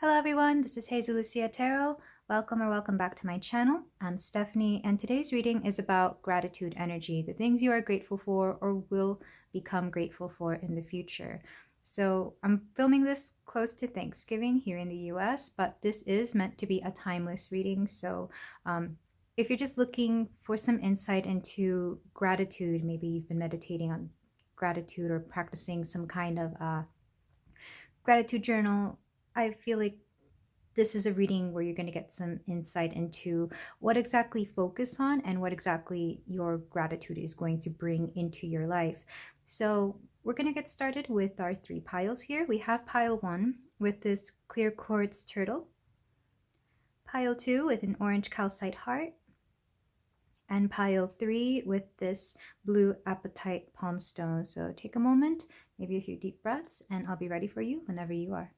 Hello everyone, this is Hazel Lucia Tarot. Welcome back to my channel. I'm Stephanie, and today's reading is about gratitude energy, the things you are grateful for or will become grateful for in the future. So I'm filming this close to Thanksgiving here in the US, but this is meant to be a timeless reading. So if you're just looking for some insight into gratitude, maybe you've been meditating on gratitude or practicing some kind of gratitude journal, I feel like this is a reading where you're going to get some insight into what exactly focus on and what exactly your gratitude is going to bring into your life. So we're going to get started with our 3 piles here. We have pile 1 with this clear quartz turtle, pile 2 with an orange calcite heart, and pile 3 with this blue apatite palm stone. So take a moment, maybe a few deep breaths, and I'll be ready for you whenever you are.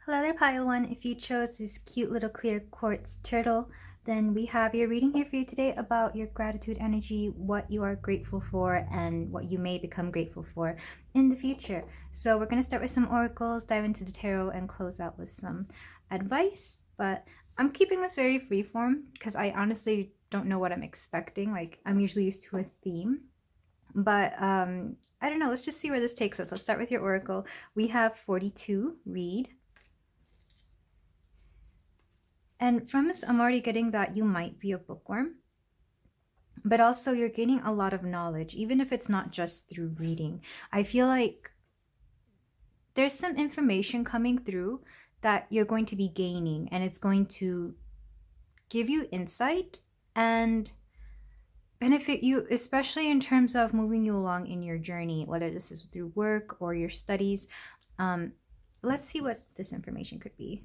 Hello there, pile 1. If you chose this cute little clear quartz turtle, then we have your reading here for you today about your gratitude energy, what you are grateful for, and what you may become grateful for in the future. So we're going to start with some oracles, dive into the tarot, and close out with some advice. But I'm keeping this very freeform because I honestly don't know what I'm expecting. Like, I'm usually used to a theme. But I don't know. Let's just see where this takes us. Let's start with your oracle. We have 42, read. And from this, I'm already getting that you might be a bookworm, but also you're gaining a lot of knowledge, even if it's not just through reading. I feel like there's some information coming through that you're going to be gaining, and it's going to give you insight and benefit you, especially in terms of moving you along in your journey, whether this is through work or your studies. Let's see what this information could be.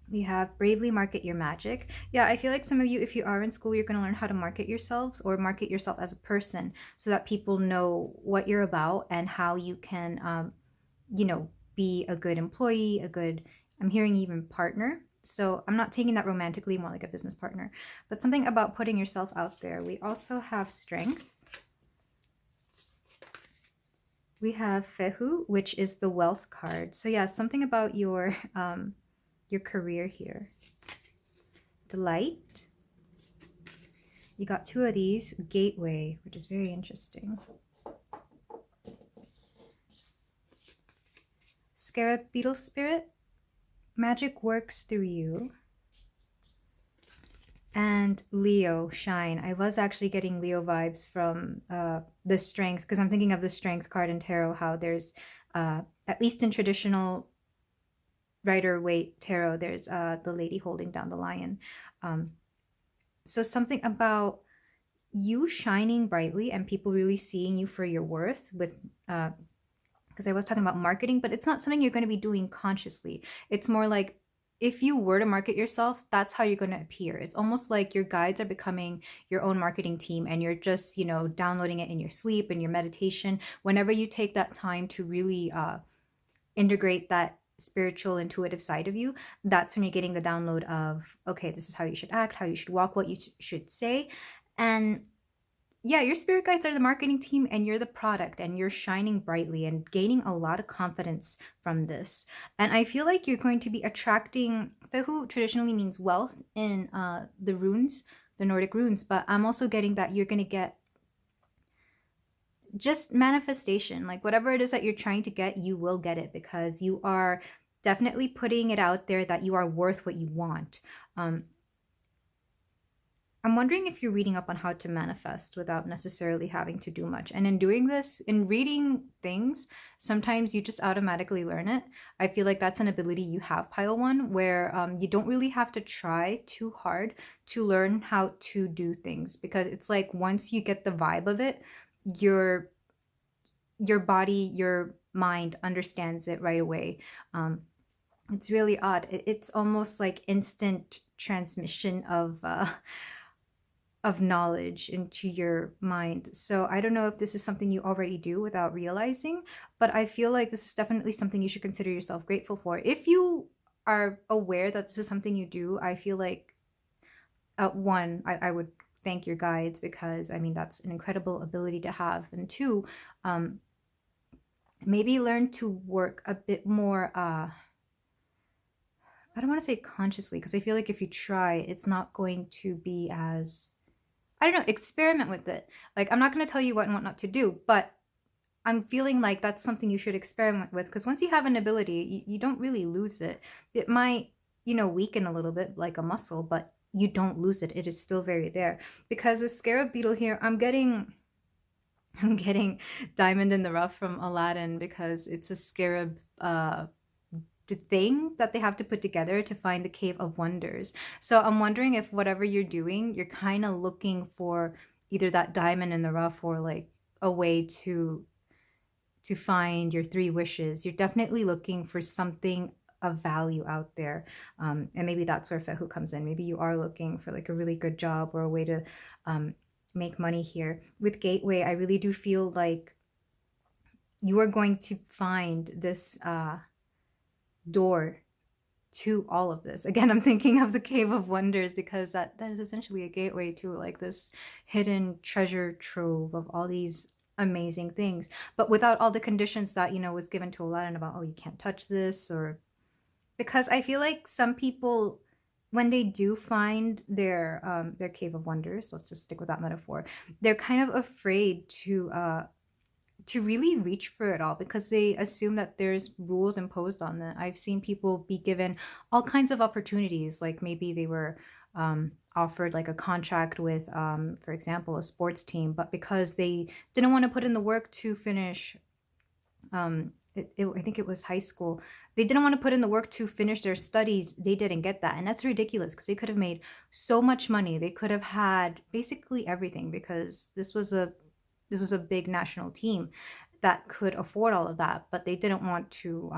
We have bravely market your magic. Yeah, I feel like some of you, if you are in school, you're going to learn how to market yourselves or market yourself as a person so that people know what you're about and how you can, be a good employee, I'm hearing even partner. So I'm not taking that romantically, more like a business partner, but something about putting yourself out there. We also have strength. We have Fehu, which is the wealth card. So yeah, something about your career here. Delight. You got 2 of these. Gateway, which is very interesting. Scarab beetle spirit. Magic works through you. And Leo, shine. I was actually getting Leo vibes from the strength, because I'm thinking of the strength card in tarot, how there's, at least in traditional Rider-Waite tarot, there's the lady holding down the lion. So something about you shining brightly and people really seeing you for your worth, with because I was talking about marketing, but it's not something you're going to be doing consciously. It's more like, if you were to market yourself, that's how you're going to appear. It's almost like your guides are becoming your own marketing team, and you're just, downloading it in your sleep, in your meditation. Whenever you take that time to really integrate that spiritual, intuitive side of you, that's when you're getting the download of, okay, this is how you should act, how you should walk, what you should say. And yeah, your spirit guides are the marketing team, and you're the product, and you're shining brightly and gaining a lot of confidence from this. And I feel like you're going to be attracting, Fehu traditionally means wealth in the runes, the Nordic runes, but I'm also getting that you're going to get just manifestation. Like, whatever it is that you're trying to get, you will get it, because you are definitely putting it out there that you are worth what you want. I'm wondering if you're reading up on how to manifest without necessarily having to do much. And in doing this, in reading things, sometimes you just automatically learn it. I feel like that's an ability you have, pile 1, where you don't really have to try too hard to learn how to do things, because it's like, once you get the vibe of it, your body, your mind understands it right away. It's really odd. It's almost like instant transmission of knowledge into your mind. So I don't know if this is something you already do without realizing, but I feel like this is definitely something you should consider yourself grateful for. If you are aware that this is something you do, I feel like, one, I would thank your guides, because I mean, that's an incredible ability to have. And 2, maybe learn to work a bit more, I don't want to say consciously, because I feel like if you try, it's not going to be as, I don't know, experiment with it. Like, I'm not going to tell you what and what not to do, but I'm feeling like that's something you should experiment with, because once you have an ability, you don't really lose it. It might, weaken a little bit like a muscle, but you don't lose it. It is still very there. Because with scarab beetle here, I'm getting diamond in the rough from Aladdin, because it's a scarab thing that they have to put together to find the Cave of Wonders. So I'm wondering if whatever you're doing, you're kind of looking for either that diamond in the rough or like a way to find your three wishes. You're definitely looking for something of value out there. And maybe that's where Fehu comes in. Maybe you are looking for like a really good job or a way to make money here. With Gateway, I really do feel like you are going to find this door to all of this. Again, I'm thinking of the Cave of Wonders, because that is essentially a gateway to like this hidden treasure trove of all these amazing things, but without all the conditions that was given to Aladdin about, oh, you can't touch this, or because I feel like some people, when they do find their Cave of Wonders, let's just stick with that metaphor, they're kind of afraid to really reach for it all, because they assume that there's rules imposed on them. I've seen people be given all kinds of opportunities, like maybe they were offered like a contract with, for example, a sports team, but because they didn't want to put in the work to finish, I think it was high school, they didn't want to put in the work to finish their studies, they didn't get that. And that's ridiculous, because they could have made so much money. They could have had basically everything, because this was a big national team that could afford all of that, but they didn't want to,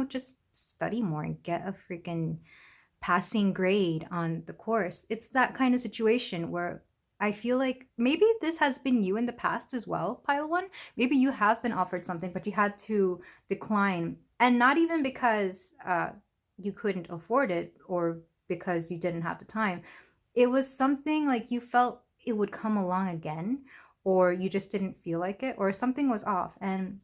just study more and get a freaking passing grade on the course. It's that kind of situation where I feel like maybe this has been you in the past as well, Pile One. Maybe you have been offered something, but you had to decline. And not even because you couldn't afford it or because you didn't have the time. It was something like you felt it would come along again, or you just didn't feel like it, or something was off. And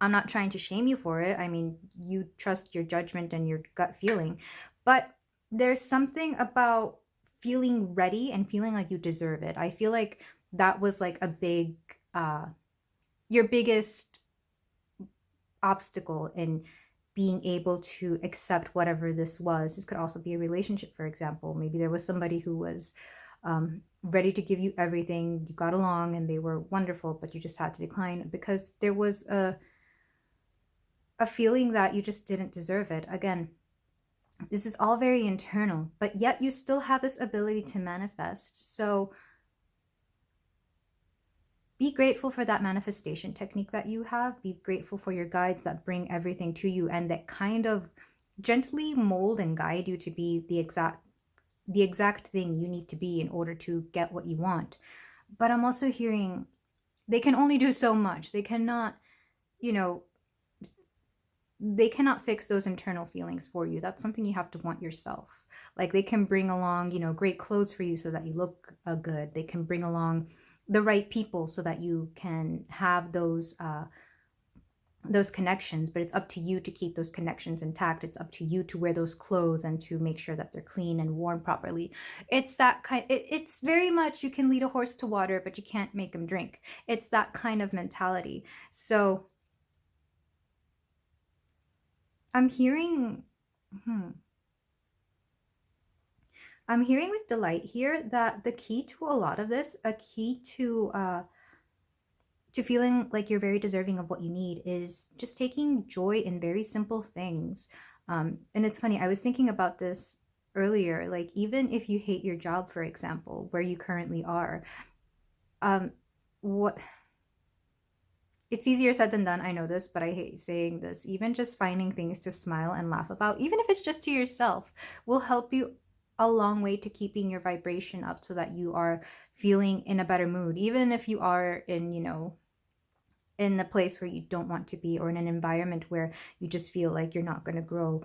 I'm not trying to shame you for it. I mean, you trust your judgment and your gut feeling, but there's something about feeling ready and feeling like you deserve it. I feel like that was like a big, your biggest obstacle in being able to accept whatever this was. This could also be a relationship, for example. Maybe there was somebody who was ready to give you everything. You got along and they were wonderful, but you just had to decline because there was a feeling that you just didn't deserve it. Again, this is all very internal, but yet you still have this ability to manifest. So be grateful for that manifestation technique that you have. Be grateful for your guides that bring everything to you and that kind of gently mold and guide you to be the exact thing you need to be in order to get what you want. But I'm also hearing they can only do so much. They cannot, they cannot fix those internal feelings for you. That's something you have to want yourself. Like they can bring along, great clothes for you so that you look good. They can bring along the right people so that you can have those connections, but it's up to you to keep those connections intact. It's up to you to wear those clothes and to make sure that they're clean and worn properly. It's that kind, it's very much, you can lead a horse to water, but you can't make him drink. It's that kind of mentality. So I'm hearing, I'm hearing with Delight here that the key to a lot of this, a key to feeling like you're very deserving of what you need, is just taking joy in very simple things. And it's funny, I was thinking about this earlier, like even if you hate your job, for example, where you currently are, what it's easier said than done, I know this, but I hate saying this. Even just finding things to smile and laugh about, even if it's just to yourself, will help you a long way to keeping your vibration up so that you are feeling in a better mood. Even if you are in, in a place where you don't want to be, or in an environment where you just feel like you're not going to grow.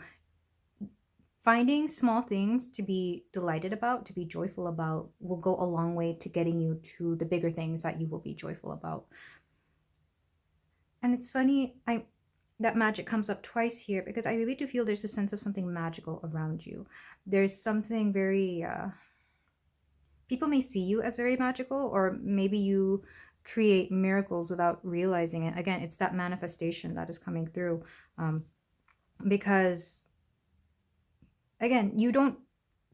Finding small things to be delighted about, to be joyful about, will go a long way to getting you to the bigger things that you will be joyful about. And it's funny, that magic comes up twice here because I really do feel there's a sense of something magical around you. There's something very, people may see you as very magical, or maybe you create miracles without realizing it. Again, it's that manifestation that is coming through. Because, again, you don't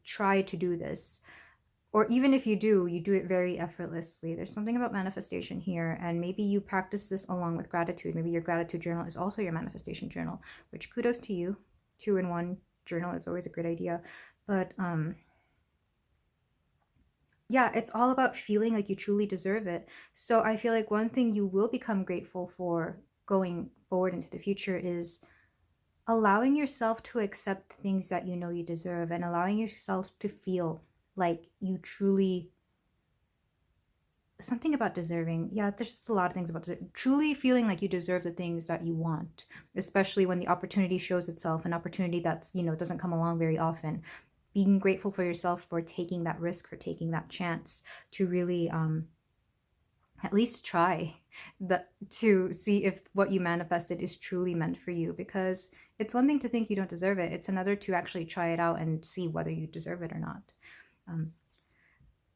try to do this. Or even if you do it very effortlessly. There's something about manifestation here, and maybe you practice this along with gratitude. Maybe your gratitude journal is also your manifestation journal, which kudos to you. 2-in-1 journal is always a great idea. But yeah, it's all about feeling like you truly deserve it. So I feel like one thing you will become grateful for going forward into the future is allowing yourself to accept things that you know you deserve, and allowing yourself to feel like you truly, something about deserving. Yeah, there's just a lot of things about truly feeling like you deserve the things that you want, especially when the opportunity shows itself, an opportunity that's, doesn't come along very often. Being grateful for yourself for taking that risk, for taking that chance to really at least try to see if what you manifested is truly meant for you. Because it's one thing to think you don't deserve it. It's another to actually try it out and see whether you deserve it or not.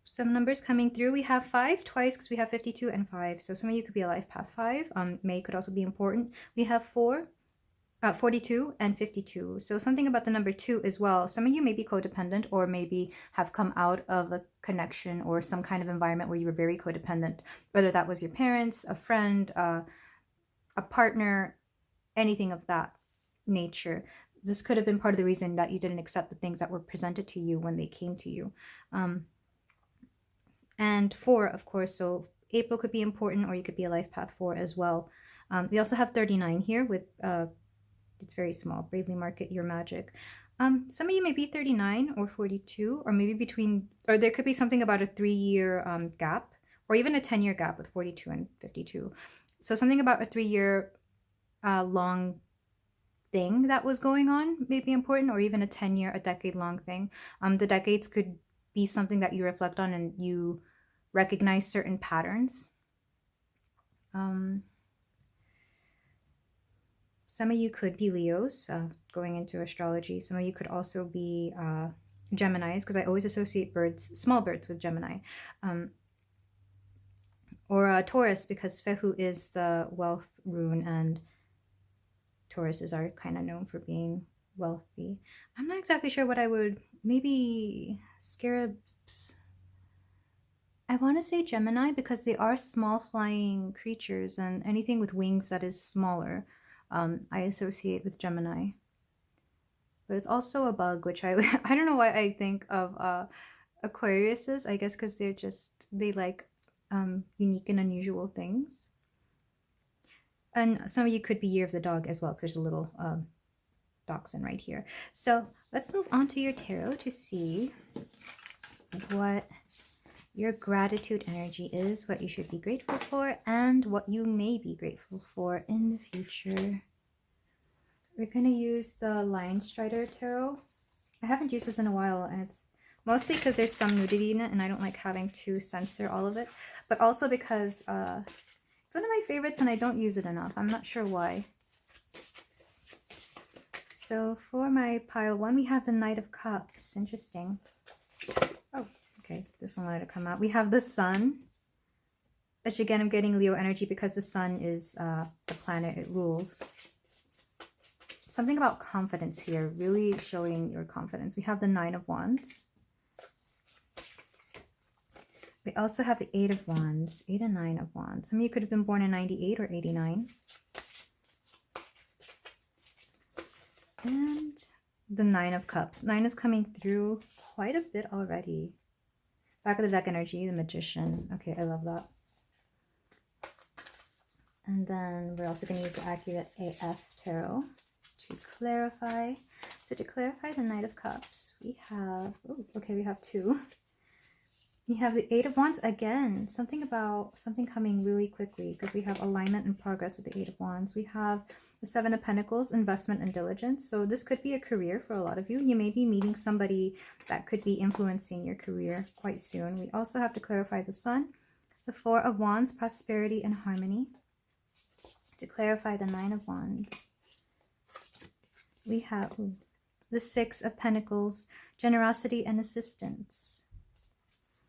Some numbers coming through. We have 5 twice because we have 52 and 5. So some of you could be a life path 5. May could also be important. We have 42 and 52. So something about the number 2 as well. Some of you may be codependent, or maybe have come out of a connection or some kind of environment where you were very codependent, whether that was your parents, a friend, a partner, anything of that nature. This could have been part of the reason that you didn't accept the things that were presented to you when they came to you. And 4, of course, so April could be important, or you could be a life path 4 as well. We also have 39 here with, it's very small, bravely market your magic. Some of you may be 39 or 42, or maybe between, or there could be something about a 3-year gap, or even a 10-year gap with 42 and 52. So something about a 3-year long thing that was going on may be important, or even a 10-year, a decade-long thing. The decades could be something that you reflect on and you recognize certain patterns. Some of you could be Leos, going into astrology. Some of you could also be Geminis, because I always associate birds, small birds, with Gemini. Or Taurus, because Fehu is the wealth rune, and Tauruses are kind of known for being wealthy. I'm not exactly sure what I would, maybe scarabs. I want to say Gemini because they are small flying creatures, and anything with wings that is smaller, I associate with Gemini. But it's also a bug, which I don't know why I think of Aquariuses. I guess because they like unique and unusual things. And some of you could be Year of the Dog as well, because there's a little dachshund right here. So let's move on to your tarot to see what your gratitude energy is, what you should be grateful for, and what you may be grateful for in the future. We're going to use the Lion Strider Tarot. I haven't used this in a while, and it's mostly because there's some nudity in it, and I don't like having to censor all of it, but also because it's one of my favorites, and I don't use it enough. I'm not sure why. So for my pile 1, we have the Knight of Cups. Interesting. Oh, okay. This one wanted to come out. We have the Sun, which again, I'm getting Leo energy because the Sun is the planet it rules. Something about confidence here, really showing your confidence. We have the 9 of Wands. We also have the 8 of Wands, 8 and 9 of Wands. Some of you could have been born in 98 or 89. And the 9 of Cups. 9 is coming through quite a bit already. Back of the deck energy, the Magician. Okay, I love that. And then we're also going to use the Accurate AF Tarot to clarify. So to clarify the Knight of Cups, we have, oh, okay, we have 2. We have the 8 of Wands again. Something about something coming really quickly, because we have alignment and progress with the 8 of Wands. We have the 7 of Pentacles, investment and diligence. So this could be a career for a lot of you. You may be meeting somebody that could be influencing your career quite soon. We also have to clarify the Sun. The 4 of Wands, prosperity and harmony. To clarify the Nine of Wands, we have the Six of Pentacles, generosity and assistance.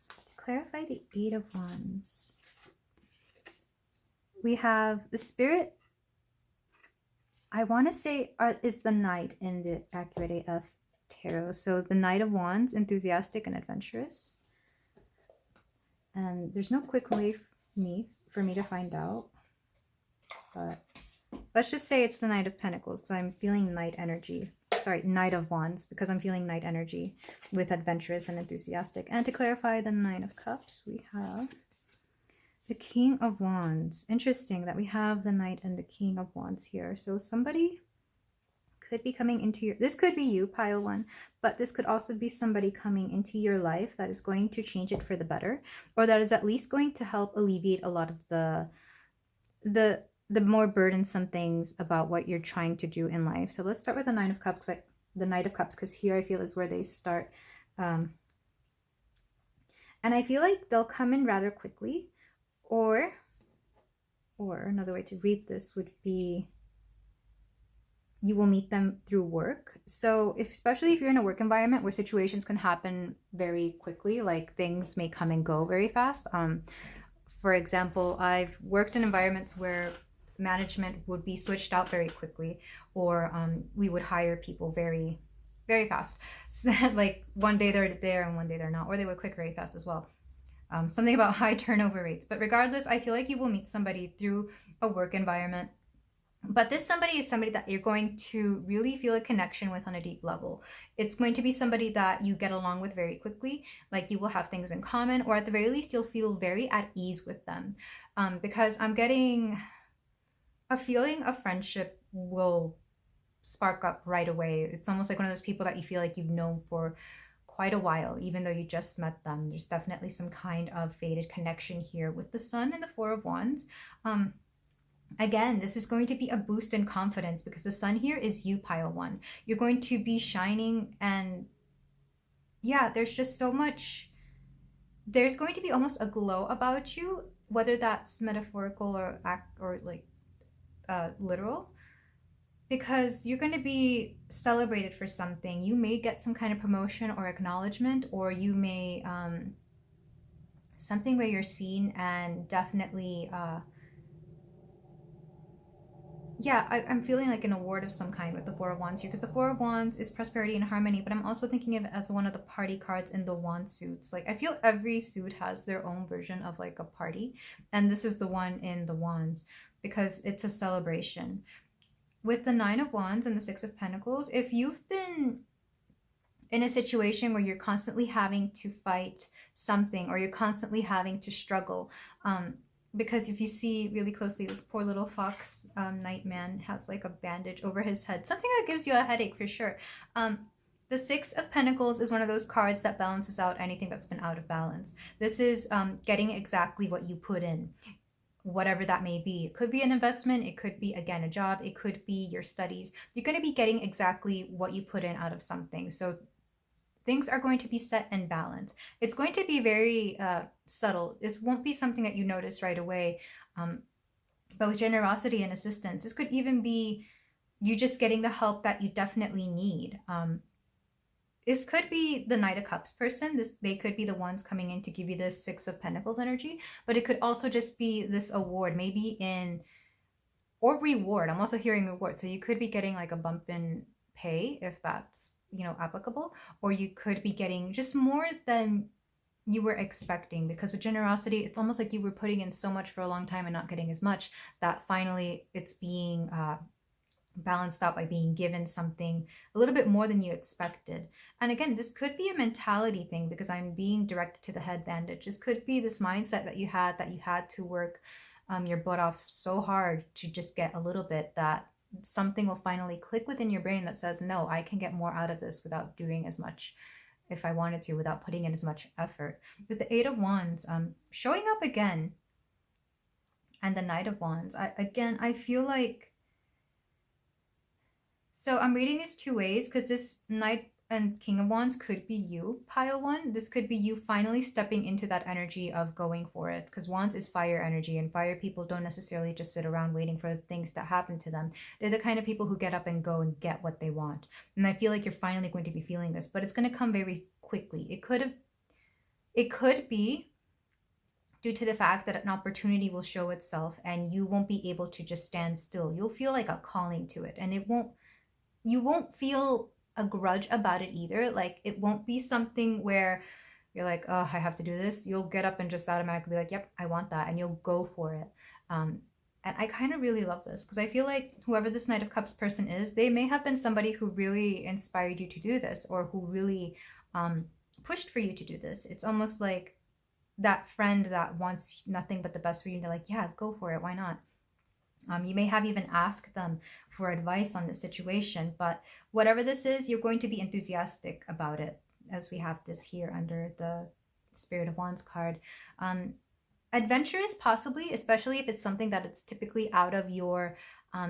To clarify the Eight of Wands, we have the Spirit, I want to say, is the Knight in the accurate AF tarot. So the Knight of Wands, enthusiastic and adventurous. And there's no quick way for me to find out. But let's just say it's the Knight of Pentacles. So I'm feeling Knight energy. Sorry, Knight of Wands, because I'm feeling Knight energy with adventurous and enthusiastic. And to clarify the Nine of Cups, we have the King of Wands. Interesting that we have the Knight and the King of Wands here. So somebody could be coming into your... This could be you, pile one, but this could also be somebody coming into your life that is going to change it for the better, or that is at least going to help alleviate a lot of the more burdensome things about what you're trying to do in life. So let's start with the Nine of Cups, the Knight of Cups, because here I feel is where they start. And I feel like they'll come in rather quickly, or another way to read this would be you will meet them through work. So especially if you're in a work environment where situations can happen very quickly, like things may come and go very fast. For example, I've worked in environments where management would be switched out very quickly, or we would hire people very, very fast. So, like one day they're there and one day they're not, or they would quit very fast as well. Something about high turnover rates. But regardless, I feel like you will meet somebody through a work environment. But this somebody is somebody that you're going to really feel a connection with on a deep level. It's going to be somebody that you get along with very quickly, like you will have things in common, or at the very least, you'll feel very at ease with them. Because I'm getting a feeling of friendship will spark up right away. It's almost like one of those people that you feel like you've known for quite a while, even though you just met them. There's definitely some kind of fated connection here with the Sun and the Four of Wands. Again, this is going to be a boost in confidence because the Sun here is you, pile one. You're going to be shining, and yeah, there's just so much. There's going to be almost a glow about you, whether that's metaphorical or literal, because you're going to be celebrated for something. You may get some kind of promotion or acknowledgement, or you may something where you're seen and definitely yeah, I'm feeling like an award of some kind with the Four of Wands here, because the Four of Wands is prosperity and harmony, but I'm also thinking of it as one of the party cards in the wand suits. Like, I feel every suit has their own version of like a party, and this is the one in the wands because it's a celebration. With the Nine of Wands and the Six of Pentacles, if you've been in a situation where you're constantly having to fight something, or you're constantly having to struggle, because if you see really closely, this poor little fox knight man has like a bandage over his head, something that gives you a headache for sure. The Six of Pentacles is one of those cards that balances out anything that's been out of balance. This is getting exactly what you put in, whatever that may be. It could be an investment. It could be, again, a job. It could be your studies. You're going to be getting exactly what you put in out of something. So things are going to be set in balance. It's going to be very subtle. This won't be something that you notice right away. But with generosity and assistance, this could even be you just getting the help that you definitely need. This could be the Knight of Cups person. They could be the ones coming in to give you this Six of Pentacles energy, but it could also just be this award, maybe or reward. I'm also hearing reward. So you could be getting like a bump in pay if that's, applicable, or you could be getting just more than you were expecting, because with generosity, it's almost like you were putting in so much for a long time and not getting as much, that finally it's being balanced out by being given something a little bit more than you expected. And again, this could be a mentality thing, because I'm being directed to the head bandage. This could be this mindset that you had to work your butt off so hard to just get a little bit, that something will finally click within your brain that says, no, I can get more out of this without doing as much if I wanted to, without putting in as much effort. With the Eight of Wands showing up again, and the Knight of Wands, I feel like, so I'm reading this two ways, because this Knight and King of Wands could be you, pile one. This could be you finally stepping into that energy of going for it, because Wands is fire energy, and fire people don't necessarily just sit around waiting for things to happen to them. They're the kind of people who get up and go and get what they want. And I feel like you're finally going to be feeling this, but it's going to come very quickly. It could be due to the fact that an opportunity will show itself and you won't be able to just stand still. You'll feel like a calling to it, and you won't feel a grudge about it either. Like, it won't be something where you're like, oh, I have to do this. You'll get up and just automatically be like, yep, I want that, and you'll go for it. And I kind of really love this, because I feel like whoever this Knight of Cups person is, they may have been somebody who really inspired you to do this, or who really pushed for you to do this. It's almost like that friend that wants nothing but the best for you, and they're like, yeah, go for it, why not? You may have even asked them for advice on the situation, but whatever this is, you're going to be enthusiastic about it, as we have this here under the Spirit of Wands card. Adventurous, possibly, especially if it's something that it's typically out of your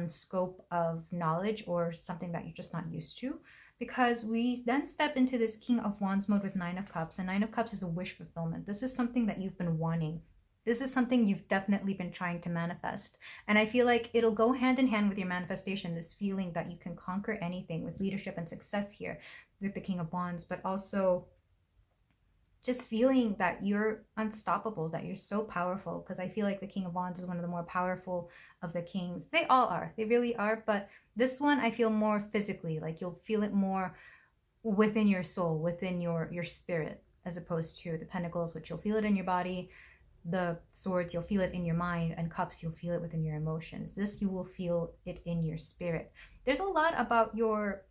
scope of knowledge, or something that you're just not used to. Because we then step into this King of Wands mode with Nine of Cups, and Nine of Cups is a wish fulfillment. This is something that you've been wanting. This is something you've definitely been trying to manifest. And I feel like it'll go hand in hand with your manifestation, this feeling that you can conquer anything with leadership and success here with the King of Wands, but also just feeling that you're unstoppable, that you're so powerful. Because I feel like the King of Wands is one of the more powerful of the kings. They all are. They really are. But this one, I feel more physically. Like, you'll feel it more within your soul, within your spirit, as opposed to the Pentacles, which you'll feel it in your body. The Swords, you'll feel it in your mind. And Cups, you'll feel it within your emotions. This, you will feel it in your spirit. There's a lot about your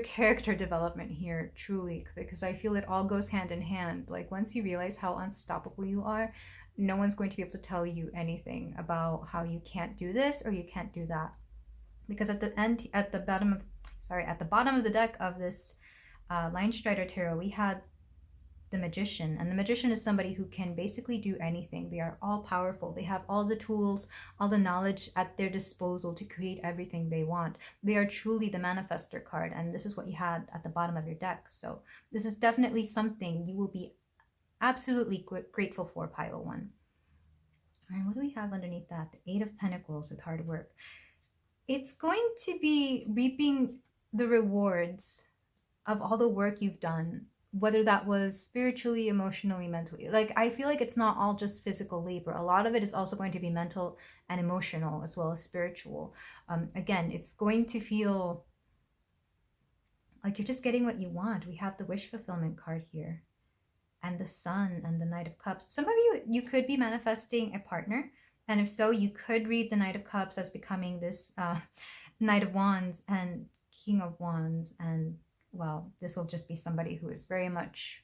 character development here, truly, because I feel it all goes hand in hand. Like, once you realize how unstoppable you are, no one's going to be able to tell you anything about how you can't do this or you can't do that. Because at the bottom of the deck of this Lion Strider Tarot, we had the Magician, and the Magician is somebody who can basically do anything. They are all powerful. They have all the tools, all the knowledge at their disposal to create everything they want. They are truly the Manifestor card, and this is what you had at the bottom of your deck. So this is definitely something you will be absolutely grateful for, pile one. And what do we have underneath that? The Eight of Pentacles with hard work. It's going to be reaping the rewards of all the work you've done, whether that was spiritually, emotionally, mentally. Like, I feel like it's not all just physical labor. A lot of it is also going to be mental and emotional, as well as spiritual. Again, it's going to feel like you're just getting what you want. We have the wish fulfillment card here, and the Sun, and the Knight of Cups. Some of you could be manifesting a partner, and if so, you could read the Knight of Cups as becoming this Knight of Wands and King of Wands, and well, this will just be somebody who is very much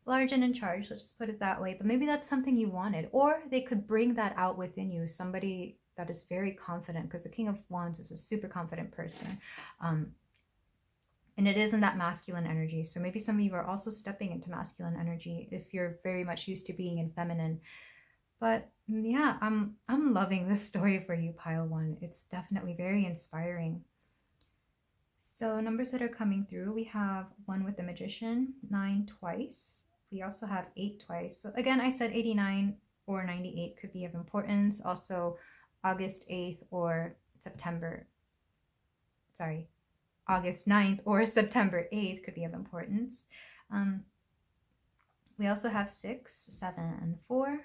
large and in charge, let's just put it that way. But maybe that's something you wanted, or they could bring that out within you, somebody that is very confident, because the King of Wands is a super confident person, and it is in that masculine energy. So maybe some of you are also stepping into masculine energy if you're very much used to being in feminine. But yeah, I'm loving this story for you, pile one. It's definitely very inspiring. So numbers that are coming through, we have 1 with the Magician, 9 twice. We also have 8 twice. So again, I said 89 or 98 could be of importance. Also, August 8th or August 9th or September 8th could be of importance. We also have 6, 7, and 4.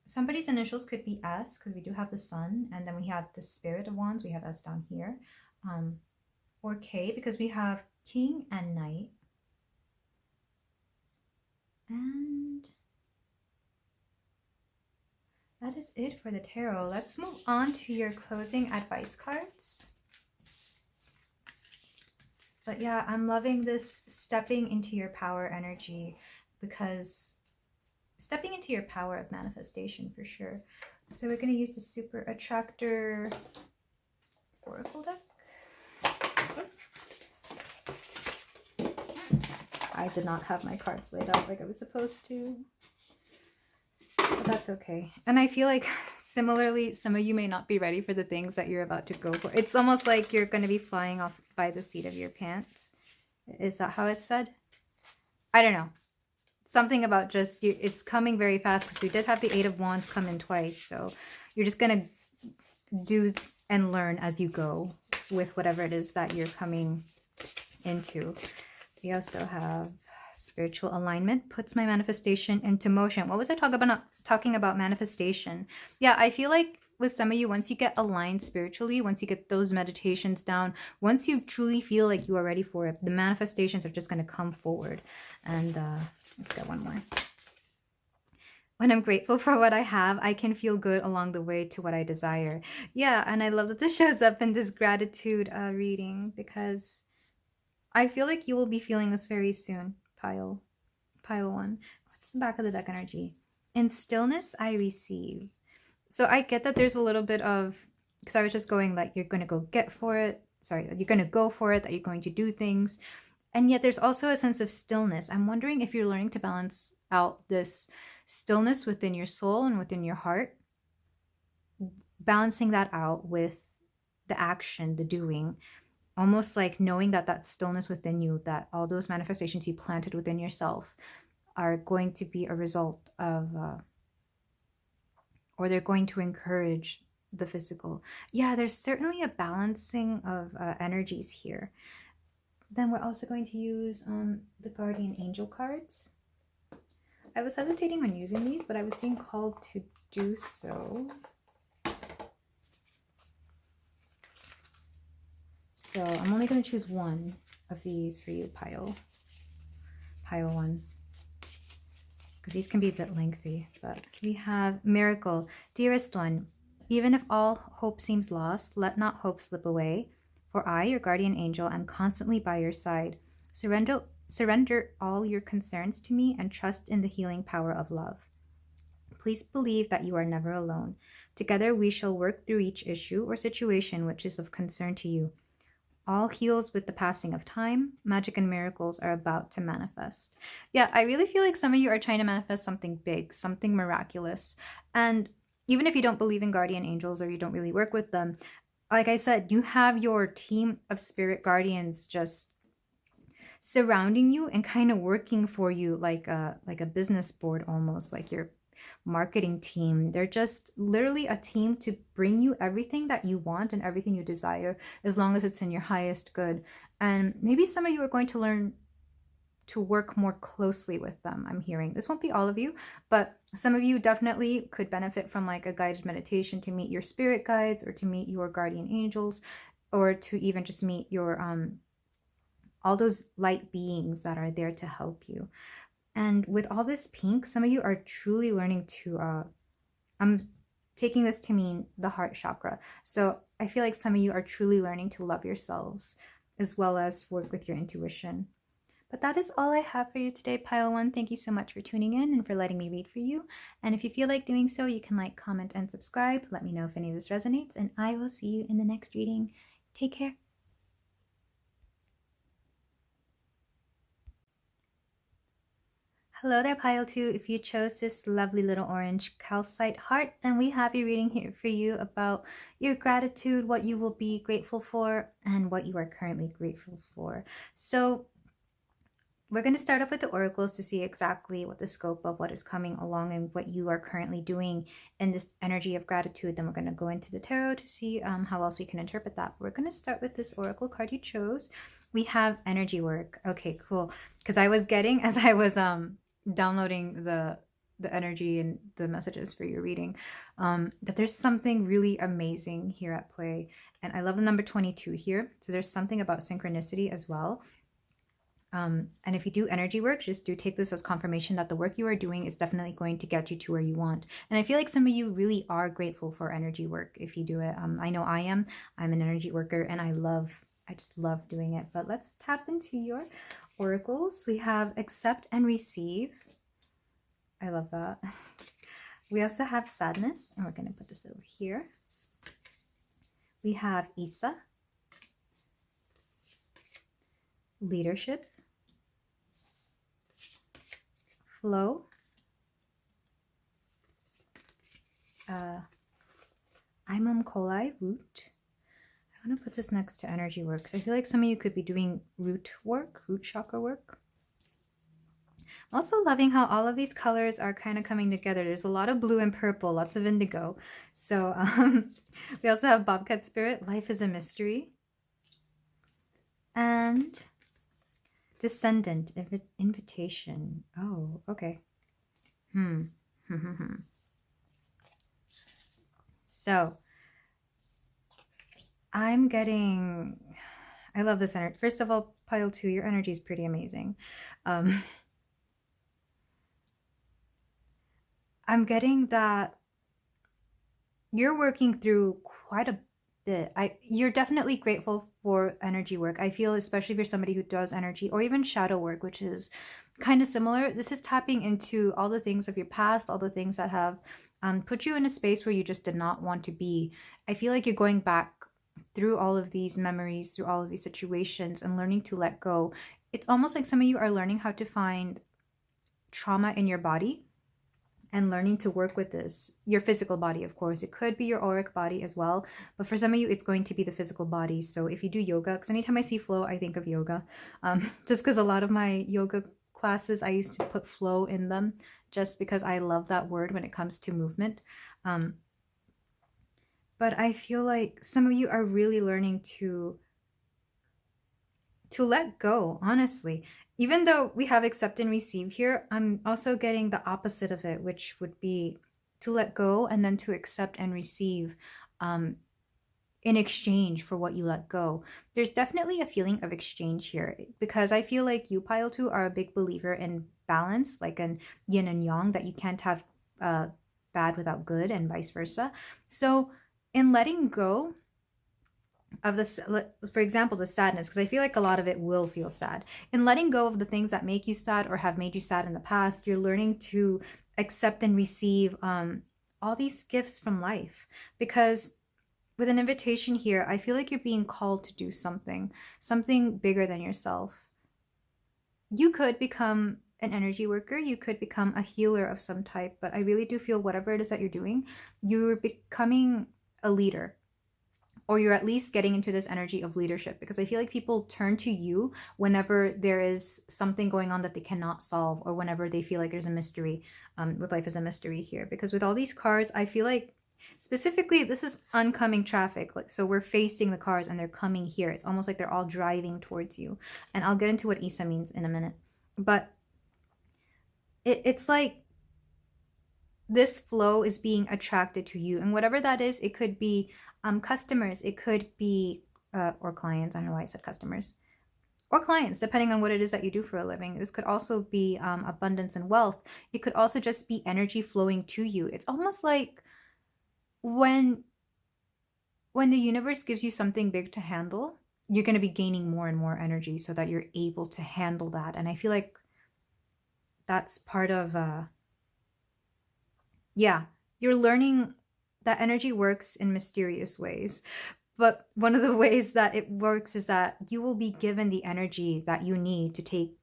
Somebody's initials could be S, because we do have the Sun, and then we have the Spirit of Wands, we have S down here, or K, because we have King and Knight. And that is it for the tarot. Let's move on to your closing advice cards. But yeah, I'm loving this stepping into your power energy, because stepping into your power of manifestation for sure. So we're going to use the Super Attractor Oracle deck. I did not have my cards laid out like I was supposed to. But that's okay. And I feel like similarly, some of you may not be ready for the things that you're about to go for. It's almost like you're going to be flying off by the seat of your pants. Is that how it's said? I don't know. Something about just, it's coming very fast because we did have the Eight of Wands come in twice. So you're just going to do and learn as you go with whatever it is that you're coming into. We also have spiritual alignment puts my manifestation into motion. What was I talking about manifestation? Yeah, I feel like with some of you, once you get aligned spiritually, once you get those meditations down, once you truly feel like you are ready for it, the manifestations are just going to come forward. And let's get one more. When I'm grateful for what I have, I can feel good along the way to what I desire. Yeah, and I love that this shows up in this gratitude reading, because I feel like you will be feeling this very soon, pile 1. What's the back of the deck energy? In stillness, I receive. So I get that there's a little bit of, because I was just going like, you're going to go get for it. Sorry, you're going to go for it, that you're going to do things. And yet there's also a sense of stillness. I'm wondering if you're learning to balance out this stillness within your soul and within your heart, balancing that out with the action, the doing, almost like knowing that that stillness within you, that all those manifestations you planted within yourself are going to be a result of, or they're going to encourage the physical. Yeah, there's certainly a balancing of energies here. Then we're also going to use the Guardian Angel cards. I was hesitating on using these, but I was being called to do so. So I'm only going to choose one of these for you, pile 1. Because these can be a bit lengthy. But we have Miracle. Dearest one, even if all hope seems lost, let not hope slip away. For I, your guardian angel, am constantly by your side. Surrender all your concerns to me and trust in the healing power of love. Please believe that you are never alone. Together we shall work through each issue or situation which is of concern to you. All heals with the passing of time. Magic and miracles are about to manifest. Yeah, I really feel like some of you are trying to manifest something big, something miraculous. And even if you don't believe in guardian angels or you don't really work with them, like I said, you have your team of spirit guardians just surrounding you and kind of working for you like a business board, almost like your marketing team. They're just literally a team to bring you everything that you want and everything you desire, as long as it's in your highest good. And maybe some of you are going to learn to work more closely with them. I'm hearing this won't be all of you, but some of you definitely could benefit from like a guided meditation to meet your spirit guides, or to meet your guardian angels, or to even just meet your all those light beings that are there to help you. And with all this pink, some of you are truly learning to, I'm taking this to mean the heart chakra. So I feel like some of you are truly learning to love yourselves as well as work with your intuition. But that is all I have for you today, pile 1. Thank you so much for tuning in and for letting me read for you. And if you feel like doing so, you can like, comment, and subscribe. Let me know if any of this resonates, and I will see you in the next reading. Take care. Hello there, pile 2. If you chose this lovely little orange calcite heart, then we have your reading here for you about your gratitude, what you will be grateful for, and what you are currently grateful for. So we're going to start off with the oracles to see exactly what the scope of what is coming along and what you are currently doing in this energy of gratitude. Then we're going to go into the tarot to see how else we can interpret that. We're going to start with this oracle card you chose. We have energy work. Okay, cool. Because I was getting, as I was downloading the energy and the messages for your reading, that there's something really amazing here at play. And I love the number 22 here. So there's something about synchronicity as well. And if you do energy work, just do take this as confirmation that the work you are doing is definitely going to get you to where you want. And I feel like some of you really are grateful for energy work if you do it. I know I am. I'm an energy worker, and I just love doing it. But let's tap into your oracles. We have accept and receive. I love that. We also have sadness, and we're going to put this over here. We have Isa, leadership, flow, Imam Kolai root. I want to put this next to energy work because I feel like some of you could be doing root work, root chakra work. I'm also loving how all of these colors are kind of coming together. There's a lot of blue and purple, lots of indigo. So we also have Bobcat Spirit, Life is a Mystery. And Descendant, Invitation. Oh, okay. So I'm getting, I love this energy. First of all, pile 2, your energy is pretty amazing. I'm getting that you're working through quite a bit. You're definitely grateful for energy work. I feel, especially if you're somebody who does energy or even shadow work, which is kind of similar. This is tapping into all the things of your past, all the things that have put you in a space where you just did not want to be. I feel like you're going back through all of these memories, through all of these situations, and learning to let go. It's almost like some of you are learning how to find trauma in your body and learning to work with this. Your physical body, of course. It could be your auric body as well. But for some of you, it's going to be the physical body. So if you do yoga, because anytime I see flow, I think of yoga. Just because a lot of my yoga classes, I used to put flow in them just because I love that word when it comes to movement. But I feel like some of you are really learning to let go, honestly. Even though we have accept and receive here, I'm also getting the opposite of it, which would be to let go and then to accept and receive in exchange for what you let go. There's definitely a feeling of exchange here because I feel like you, Pile 2, are a big believer in balance, like an yin and yang, that you can't have bad without good and vice versa. So in letting go of this, for example, the sadness, because I feel like a lot of it will feel sad. In letting go of the things that make you sad or have made you sad in the past, you're learning to accept and receive all these gifts from life. Because with an invitation here, I feel like you're being called to do something bigger than yourself. You could become an energy worker, you could become a healer of some type, but I really do feel whatever it is that you're doing, you're becoming a leader, or you're at least getting into this energy of leadership, because I feel like people turn to you whenever there is something going on that they cannot solve, or whenever they feel like there's a mystery. With Life is a Mystery here, because with all these cars, I feel like specifically this is oncoming traffic. Like, so we're facing the cars and they're coming here. It's almost like they're all driving towards you. And I'll get into what Isa means in a minute. But it's like this flow is being attracted to you, and whatever that is, it could be customers, it could be or clients. I don't know why I said customers, or clients, depending on what it is that you do for a living. This could also be abundance and wealth. It could also just be energy flowing to you. It's almost like when the universe gives you something big to handle, you're going to be gaining more and more energy so that you're able to handle that. And I feel like that's part of yeah, you're learning that energy works in mysterious ways. But one of the ways that it works is that you will be given the energy that you need to take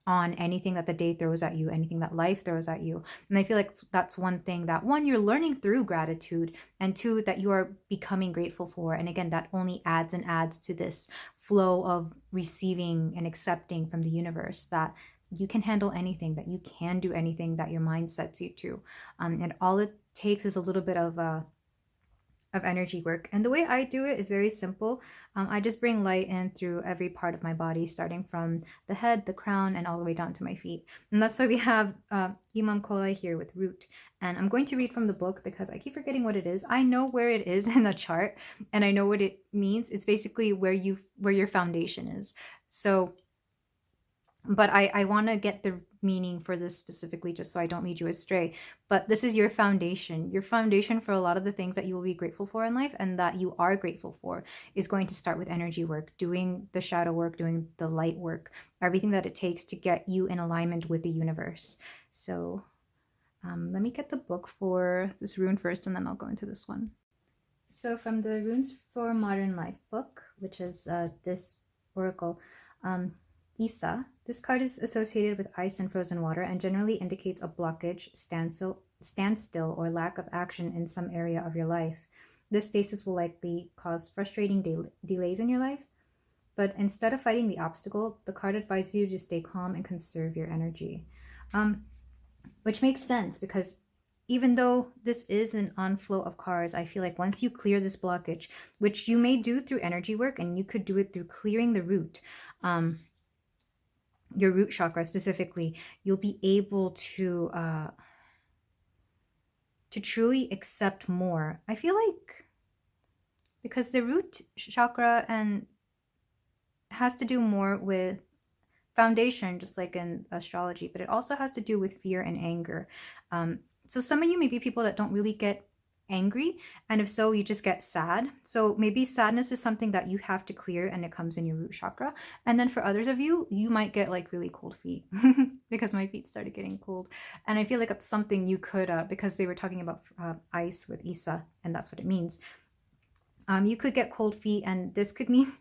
on anything that the day throws at you, anything that life throws at you. And I feel like that's one thing that, one, you're learning through gratitude, and two, that you are becoming grateful for. And again, that only adds and adds to this flow of receiving and accepting from the universe that you can handle anything, that you can do anything that your mind sets you to. And all it takes is a little bit of energy work. And the way I do it is very simple. I just bring light in through every part of my body, starting from the head, the crown, and all the way down to my feet. And that's why we have Imam Kolai here with root. And I'm going to read from the book because I keep forgetting what it is. I know where it is in the chart and I know what it means. It's basically where your foundation is. So, but I want to get the meaning for this specifically just so I don't lead you astray. But this is your foundation. Your foundation for a lot of the things that you will be grateful for in life and that you are grateful for is going to start with energy work, doing the shadow work, doing the light work, everything that it takes to get you in alignment with the universe. So let me get the book for this rune first, and then I'll go into this one. So from the Runes for Modern Life book, which is this oracle, Isa. This card is associated with ice and frozen water and generally indicates a blockage, standstill, or lack of action in some area of your life. This stasis will likely cause frustrating delays in your life, but instead of fighting the obstacle, the card advises you to stay calm and conserve your energy. Which makes sense because even though this is an onflow of cards, I feel like once you clear this blockage, which you may do through energy work, and you could do it through clearing the root, your root chakra specifically, you'll be able to truly accept more. I feel like because the root chakra and has to do more with foundation, just like in astrology, but it also has to do with fear and anger. So some of you may be people that don't really get angry, and if so, you just get sad. So maybe sadness is something that you have to clear, and it comes in your root chakra. And then for others of you, you might get like really cold feet because my feet started getting cold, and I feel like it's something you could because they were talking about ice with Isa, and that's what it means. You could get cold feet, and this could mean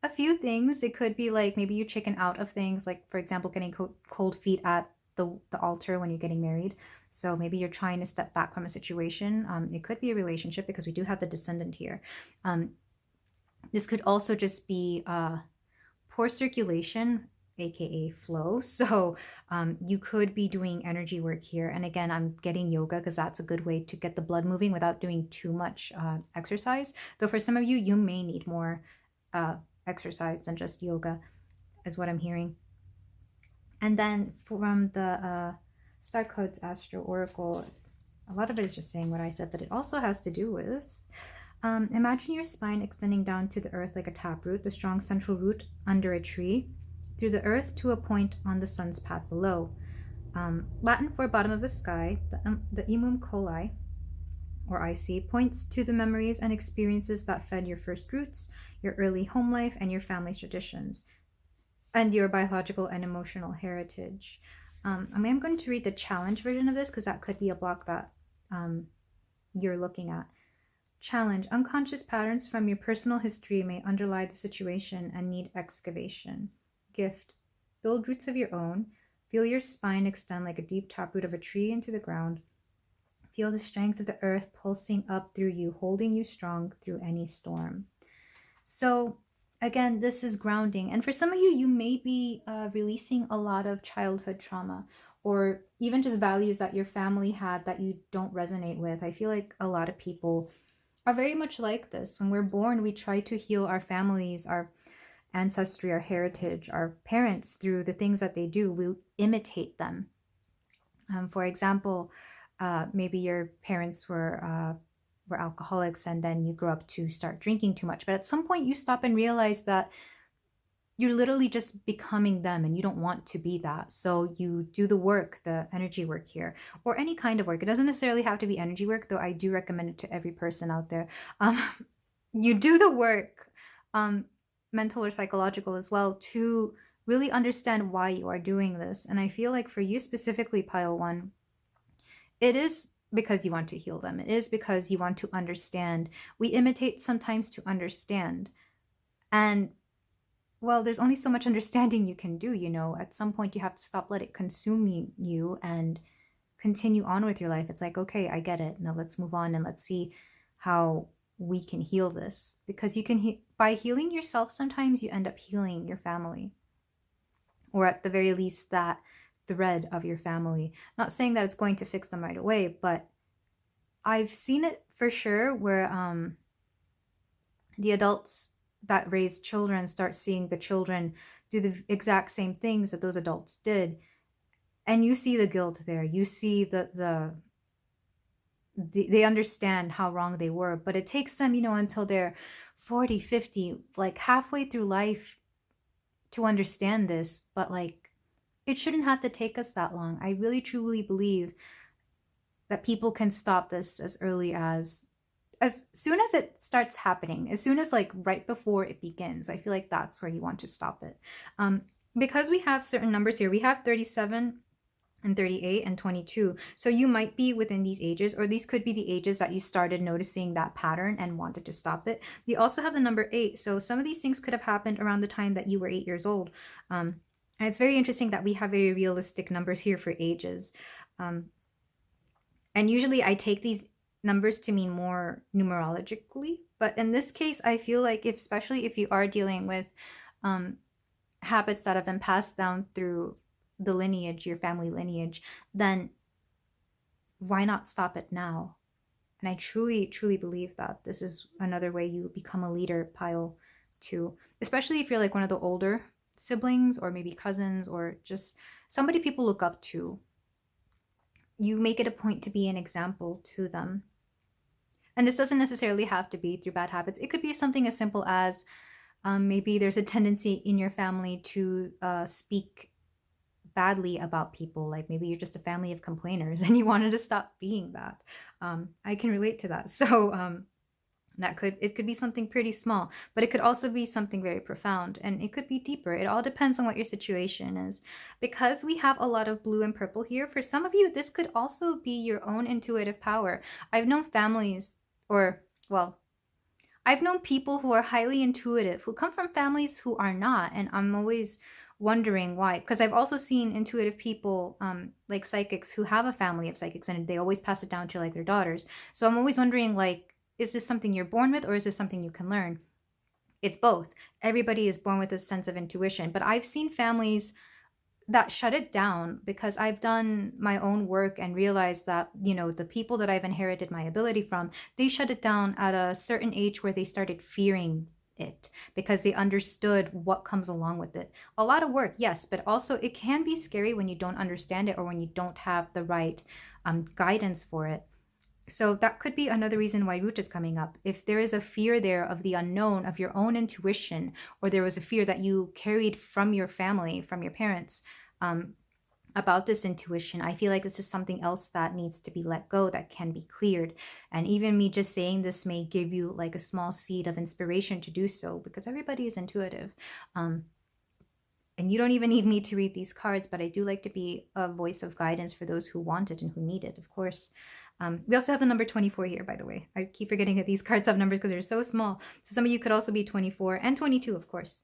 a few things. It could be like maybe you chicken out of things, like for example getting cold feet at the altar when you're getting married. So maybe you're trying to step back from a situation. It could be a relationship because we do have the descendant here. This could also just be poor circulation, aka flow. So you could be doing energy work here. And again, I'm getting yoga because that's a good way to get the blood moving without doing too much exercise. Though for some of you, you may need more exercise than just yoga, is what I'm hearing. And then from the Star Codes Astro Oracle, a lot of it is just saying what I said, but it also has to do with imagine your spine extending down to the earth like a taproot, the strong central root under a tree, through the earth to a point on the sun's path below. Latin for bottom of the sky, the Imum Coli, or IC, points to the memories and experiences that fed your first roots, your early home life, and your family's traditions, and your biological and emotional heritage. I am going to read the challenge version of this because that could be a block that you're looking at. Challenge: unconscious patterns from your personal history may underlie the situation and need excavation. Gift: build roots of your own. Feel your spine extend like a deep taproot of a tree into the ground. Feel the strength of the earth pulsing up through you, holding you strong through any storm. So again, this is grounding. And for some of you, you may be releasing a lot of childhood trauma or even just values that your family had that you don't resonate with. I feel like a lot of people are very much like this. When we're born, we try to heal our families, our ancestry, our heritage, our parents through the things that they do. We imitate them. For example, maybe your parents were alcoholics and then you grow up to start drinking too much. But at some point you stop and realize that you're literally just becoming them and you don't want to be that. So you do the work, the energy work here, or any kind of work. It doesn't necessarily have to be energy work, though I do recommend it to every person out there. You do the work, mental or psychological as well, to really understand why you are doing this. And I feel like for you specifically, Pile 1, it is because you want to heal them. It is because you want to understand. We imitate sometimes to understand. And well, there's only so much understanding you can do, you know. At some point you have to stop, let it consume you and continue on with your life. It's like, okay, I get it. Now let's move on and let's see how we can heal this. Because you can, by healing yourself, sometimes you end up healing your family. Or at the very least, that thread of your family. Not saying that it's going to fix them right away, but I've seen it for sure where the adults that raise children start seeing the children do the exact same things that those adults did, and you see the guilt there. You see they understand how wrong they were, but it takes them, you know, until they're 40, 50, like halfway through life to understand this. But like, it shouldn't have to take us that long. I really truly believe that people can stop this as early as soon as it starts happening, as soon as like right before it begins. I feel like that's where you want to stop it. Because we have certain numbers here. We have 37 and 38 and 22. So you might be within these ages, or these could be the ages that you started noticing that pattern and wanted to stop it. We also have the number 8. So some of these things could have happened around the time that you were 8 years old. And it's very interesting that we have very realistic numbers here for ages. And usually I take these numbers to mean more numerologically. But in this case, I feel like especially if you are dealing with habits that have been passed down through the lineage, your family lineage, then why not stop it now? And I truly, truly believe that this is another way you become a leader, pile 2, especially if you're like one of the older siblings or maybe cousins or just somebody people look up to. You make it a point to be an example to them. And this doesn't necessarily have to be through bad habits. It could be something as simple as maybe there's a tendency in your family to speak badly about people. Like maybe you're just a family of complainers and you wanted to stop being that. I can relate to that. So it could be something pretty small, but it could also be something very profound, and it could be deeper. It all depends on what your situation is. Because we have a lot of blue and purple here, for some of you, this could also be your own intuitive power. I've known families, I've known people who are highly intuitive, who come from families who are not, and I'm always wondering why. Because I've also seen intuitive people, like psychics, who have a family of psychics, and they always pass it down to like their daughters. So I'm always wondering, like, is this something you're born with, or is this something you can learn? It's both. Everybody is born with this sense of intuition, but I've seen families that shut it down because I've done my own work and realized that, the people that I've inherited my ability from, they shut it down at a certain age where they started fearing it because they understood what comes along with it. A lot of work, yes, but also it can be scary when you don't understand it or when you don't have the right guidance for it. So that could be another reason why root is coming up. If there is a fear there of the unknown, of your own intuition, or there was a fear that you carried from your family, from your parents, about this intuition, I feel like this is something else that needs to be let go, that can be cleared. And even me just saying this may give you like a small seed of inspiration to do so, because everybody is intuitive. And you don't even need me to read these cards, but I do like to be a voice of guidance for those who want it and who need it, of course. We also have the number 24 here, by the way. I keep forgetting that these cards have numbers because they're so small. So some of you could also be 24 and 22, of course.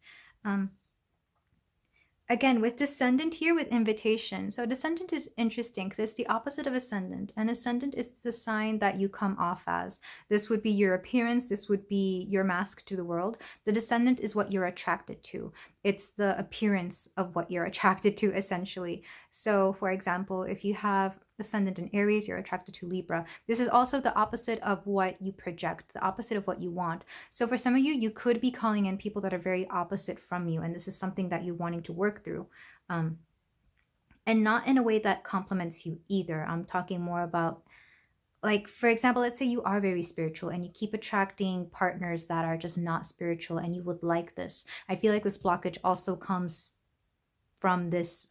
Again, with descendant here with invitation. So descendant is interesting because it's the opposite of ascendant. And ascendant is the sign that you come off as. This would be your appearance. This would be your mask to the world. The descendant is what you're attracted to. It's the appearance of what you're attracted to, essentially. So, for example, if you have ascendant in Aries, you're attracted to Libra. This is also the opposite of what you project, the opposite of what you want. So for some of you, you could be calling in people that are very opposite from you, and this is something that you're wanting to work through. And not in a way that compliments you either. I'm talking more about, like, for example, let's say you are very spiritual and you keep attracting partners that are just not spiritual and you would like this. I feel like this blockage also comes from this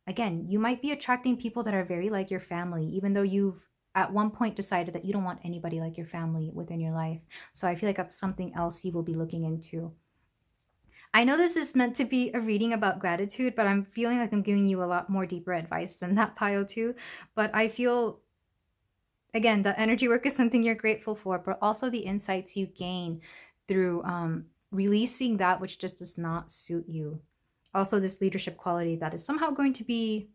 again, you might be attracting people that are very like your family, even though you've at one point decided that you don't want anybody like your family within your life. So I feel like that's something else you will be looking into. I know this is meant to be a reading about gratitude, but I'm feeling like I'm giving you a lot more deeper advice than that, pile 2. But I feel, again, the energy work is something you're grateful for, but also the insights you gain through releasing that which just does not suit you. Also, this leadership quality that is somehow going to be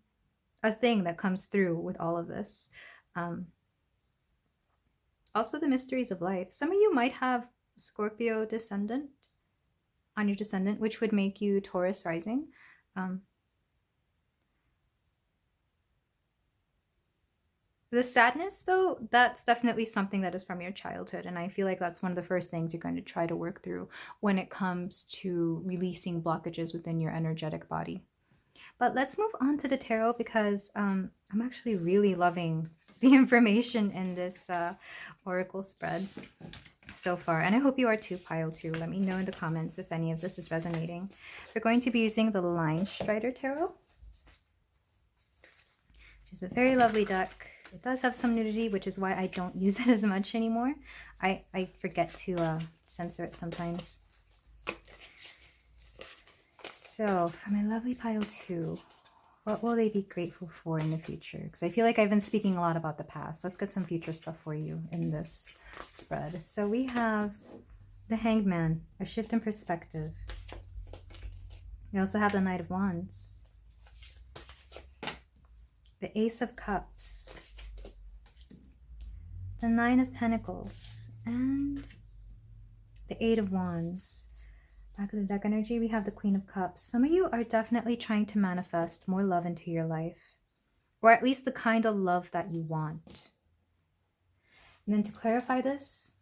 a thing that comes through with all of this. Also, the mysteries of life. Some of you might have Scorpio descendant on your descendant, which would make you Taurus rising. The sadness, though, that's definitely something that is from your childhood. And I feel like that's one of the first things you're going to try to work through when it comes to releasing blockages within your energetic body. But let's move on to the tarot because I'm actually really loving the information in this oracle spread so far. And I hope you are too, pile 2. Let me know in the comments if any of this is resonating. We're going to be using the Line Strider Tarot, which is a very lovely deck. It does have some nudity, which is why I don't use it as much anymore. I forget to censor it sometimes. So, for my lovely pile 2, What will they be grateful for in the future? Because I feel like I've been speaking a lot about the past. Let's get some future stuff for you in this spread. So we have the Hanged Man, a shift in perspective. We also have the Knight of Wands, the Ace of Cups, the Nine of Pentacles, and the Eight of Wands. Back of the deck energy, we have the Queen of Cups. Some of you are definitely trying to manifest more love into your life, or at least the kind of love that you want. And then to clarify this,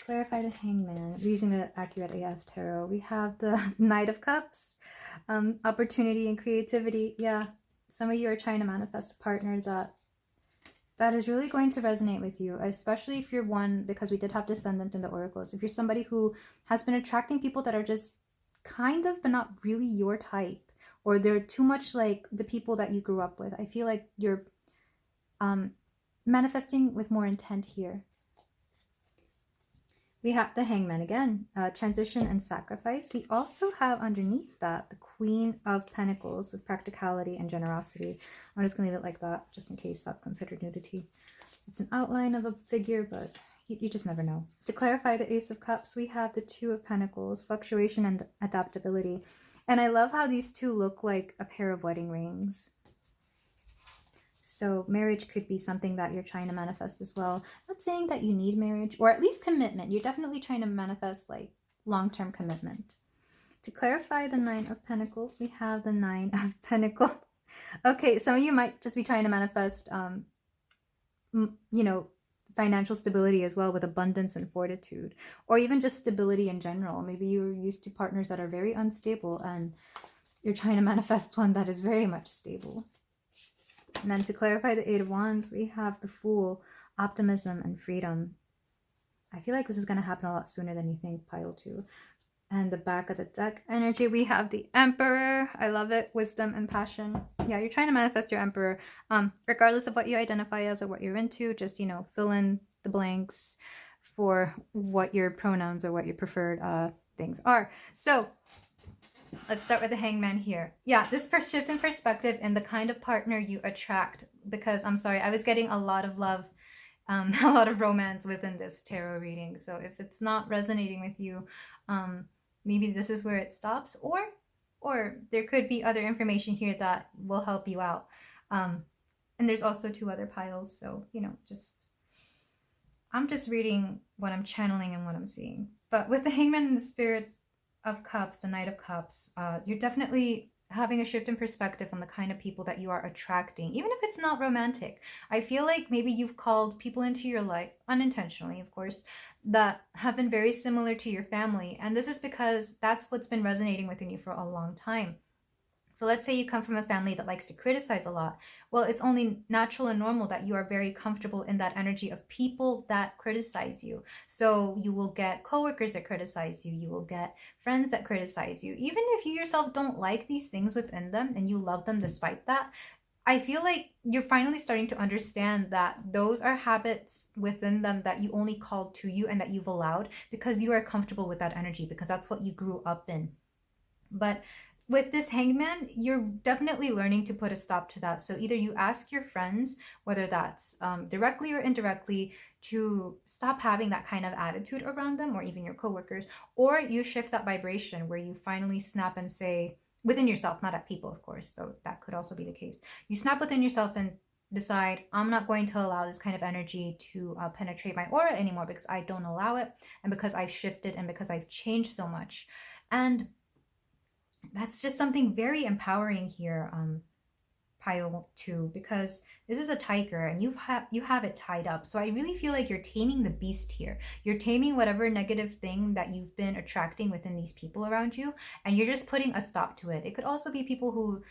clarify the Hangman, using the Accurate AF Tarot, we have the Knight of Cups, opportunity and creativity. Yeah, some of you are trying to manifest a partner that is really going to resonate with you, especially if you're one, because we did have Descendant in the Oracles. If you're somebody who has been attracting people that are just kind of, but not really your type, or they're too much like the people that you grew up with, I feel like you're manifesting with more intent here. We have the Hangman again, transition and sacrifice. We also have underneath that the Queen of Pentacles with practicality and generosity. I'm just going to leave it like that, just in case that's considered nudity. It's an outline of a figure, but you just never know. To clarify the Ace of Cups, we have the Two of Pentacles, fluctuation and adaptability. And I love how these two look like a pair of wedding rings. So marriage could be something that you're trying to manifest as well. Not saying that you need marriage, or at least commitment. You're definitely trying to manifest like long-term commitment. To clarify the Nine of Pentacles, we have the Nine of Pentacles. Okay, some of you might just be trying to manifest, you know, financial stability as well, with abundance and fortitude, or even just stability in general. Maybe you're used to partners that are very unstable and you're trying to manifest one that is very much stable. And then to clarify the Eight of Wands, we have the Fool, optimism and freedom. I feel like this is going to happen a lot sooner than you think, pile 2. And the back of the deck energy, we have the Emperor. I love it. Wisdom and passion. Yeah, you're trying to manifest your Emperor. Regardless of what you identify as or what you're into, just, you know, fill in the blanks for what your pronouns or what your preferred things are. So let's start with the Hangman here. Yeah, this shift in perspective and the kind of partner you attract, because I'm sorry, I was getting a lot of love, a lot of romance within this tarot reading. So if it's not resonating with you, maybe this is where it stops, or there could be other information here that will help you out. And there's also 2 other piles. So, you know, I'm just reading what I'm channeling and what I'm seeing. But with the Hangman and the Spirit of Cups, the Knight of Cups, you're definitely having a shift in perspective on the kind of people that you are attracting, even if it's not romantic. I feel like maybe you've called people into your life, unintentionally, of course, that have been very similar to your family. And this is because that's what's been resonating within you for a long time. So let's say you come from a family that likes to criticize a lot. Well, it's only natural and normal that you are very comfortable in that energy of people that criticize you. So you will get coworkers that criticize you. You will get friends that criticize you. Even if you yourself don't like these things within them and you love them despite that, I feel like you're finally starting to understand that those are habits within them that you only called to you and that you've allowed because you are comfortable with that energy, because that's what you grew up in. But with this Hangman, you're definitely learning to put a stop to that. So either you ask your friends, whether that's directly or indirectly, to stop having that kind of attitude around them, or even your coworkers, or you shift that vibration where you finally snap and say, within yourself, not at people, of course, though that could also be the case. You snap within yourself and decide, I'm not going to allow this kind of energy to penetrate my aura anymore, because I don't allow it, and because I've shifted, and because I've changed so much. And that's just something very empowering here, pile 2, because this is a tiger and you have it tied up. So I really feel like you're taming the beast here. You're taming whatever negative thing that you've been attracting within these people around you, and you're just putting a stop to it. It could also be people who,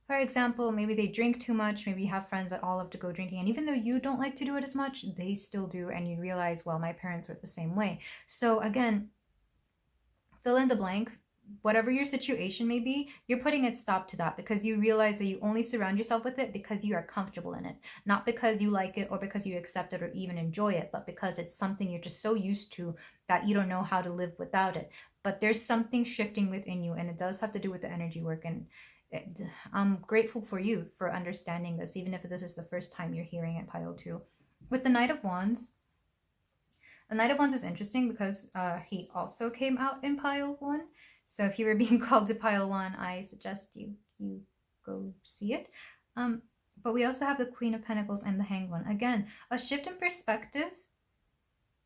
for example, maybe they drink too much. Maybe you have friends that all love to go drinking, and even though you don't like to do it as much, they still do, and you realize, well, my parents were the same way. So again, fill in the blank. Whatever your situation may be, you're putting a stop to that, because you realize that you only surround yourself with it because you are comfortable in it, not because you like it or because you accept it or even enjoy it, but because it's something you're just so used to that you don't know how to live without it. but there's something shifting within you, and it does have to do with the energy work. And I'm grateful for you for understanding this, even if this is the first time you're hearing it, pile 2. With the Knight of Wands, the Knight of Wands is interesting because he also came out in pile 1. So if you were being called to pile 1, I suggest you go see it. But we also have the Queen of Pentacles and the Hanged One. Again, a shift in perspective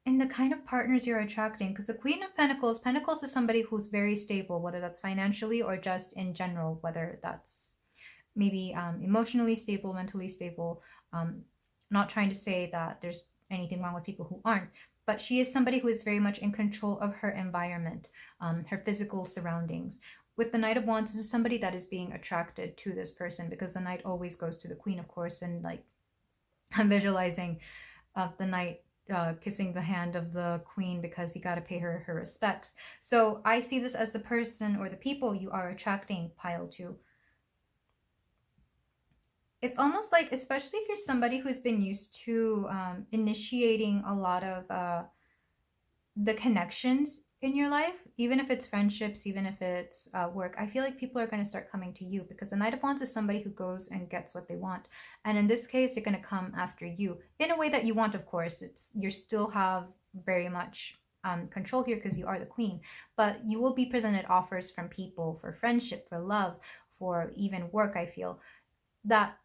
in the kind of partners you're attracting. Because the Queen of Pentacles is somebody who's very stable, whether that's financially or just in general, whether that's maybe emotionally stable, mentally stable. Not trying to say that there's anything wrong with people who aren't, but she is somebody who is very much in control of her environment, her physical surroundings. With the Knight of Wands, this is somebody that is being attracted to this person, because the Knight always goes to the Queen, of course, and like I'm visualizing the Knight kissing the hand of the Queen because you got to pay her respects. So I see this as the person or the people you are attracting, pile 2. It's almost like, especially if you're somebody who's been used to initiating a lot of the connections in your life, even if it's friendships, even if it's work, I feel like people are going to start coming to you, because the Knight of Wands is somebody who goes and gets what they want. And in this case, they're going to come after you in a way that you want, of course. You still have very much control here because you are the Queen, but you will be presented offers from people for friendship, for love, for even work. I feel that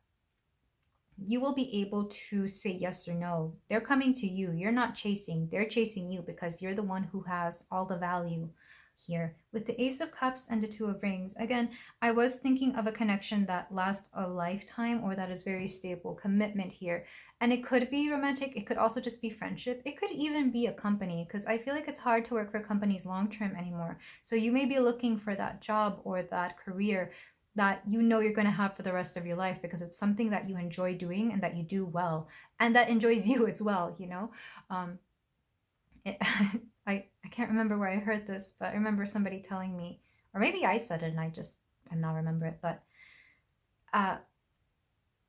you will be able to say yes or no. They're coming to you. You're not chasing. They're chasing you because you're the one who has all the value here. With the Ace of Cups and the Two of Rings, again, I was thinking of a connection that lasts a lifetime, or that is very stable, commitment here. And it could be romantic. It could also just be friendship. It could even be a company, because I feel like it's hard to work for companies long term anymore. So you may be looking for that job or that career that you know you're going to have for the rest of your life, because it's something that you enjoy doing and that you do well, and that enjoys you as well, you know. it, I can't remember where I heard this, but I remember somebody telling me, or maybe I said it and I'm not remember it, but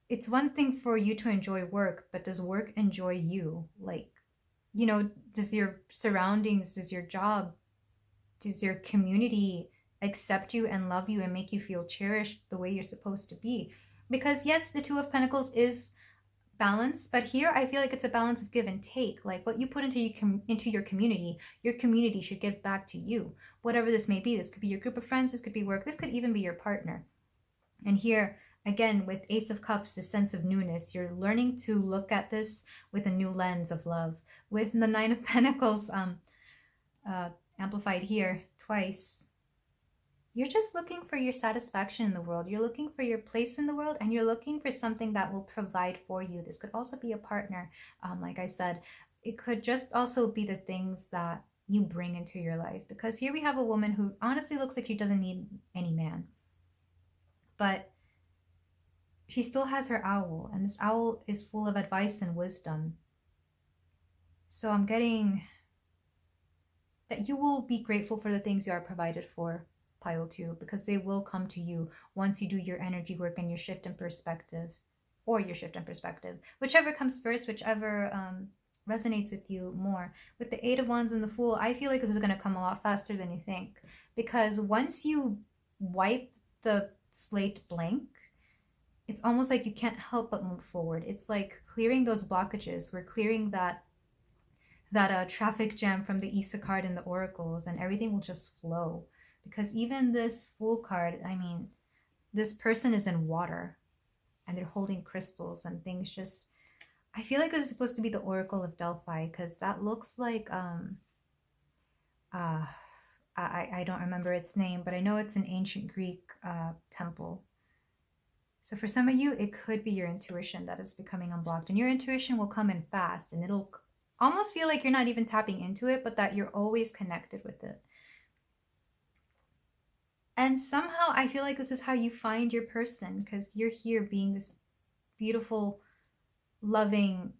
it's one thing for you to enjoy work, but does work enjoy you? Like, you know, does your surroundings, does your job, does your community accept you and love you and make you feel cherished the way you're supposed to be? Because yes, the Two of Pentacles is balance, but here I feel like it's a balance of give and take. Like, what you put into your community should give back to you, whatever this may be. This could be your group of friends, this could be work, this could even be your partner. And here again, with Ace of Cups, this sense of newness, you're learning to look at this with a new lens of love. With the Nine of Pentacles amplified here twice, you're just looking for your satisfaction in the world. You're looking for your place in the world, and you're looking for something that will provide for you. This could also be a partner. Like I said, it could just also be the things that you bring into your life. Because here we have a woman who honestly looks like she doesn't need any man. But she still has her owl, and this owl is full of advice and wisdom. So I'm getting that you will be grateful for the things you are provided for, pile 2, because they will come to you once you do your energy work and your shift in perspective, whichever comes first, whichever resonates with you more. With the Eight of Wands and the Fool, I feel like this is going to come a lot faster than you think, because once you wipe the slate blank, it's almost like you can't help but move forward. It's like clearing those blockages. We're clearing that traffic jam from the Isa card and the oracles, and everything will just flow. Because even this Fool card, I mean, this person is in water and they're holding crystals and things. Just, I feel like this is supposed to be the Oracle of Delphi, because that looks like I don't remember its name, but I know it's an ancient Greek temple. So for some of you, it could be your intuition that is becoming unblocked, and your intuition will come in fast, and it'll almost feel like you're not even tapping into it, but that you're always connected with it. And somehow I feel like this is how you find your person, because you're here being this beautiful, loving,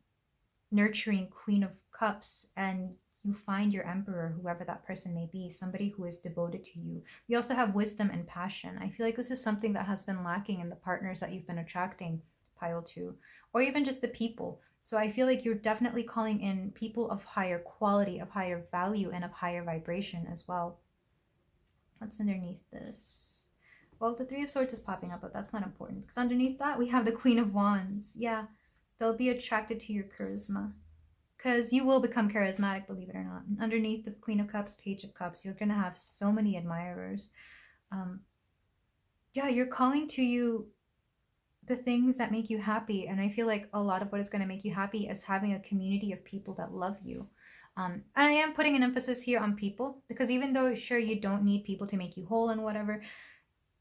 nurturing Queen of Cups, and you find your emperor, whoever that person may be, somebody who is devoted to you. We also have wisdom and passion. I feel like this is something that has been lacking in the partners that you've been attracting, pile 2, or even just the people. So I feel like you're definitely calling in people of higher quality, of higher value, and of higher vibration as well. What's underneath this? Well, the Three of Swords is popping up, but that's not important because underneath that we have the Queen of Wands. Yeah, they'll be attracted to your charisma because you will become charismatic, believe it or not. And underneath the Queen of Cups, Page of Cups, you're going to have so many admirers. Yeah, you're calling to you the things that make you happy. And I feel like a lot of what is going to make you happy is having a community of people that love you. And I am putting an emphasis here on people because even though, sure, you don't need people to make you whole and whatever,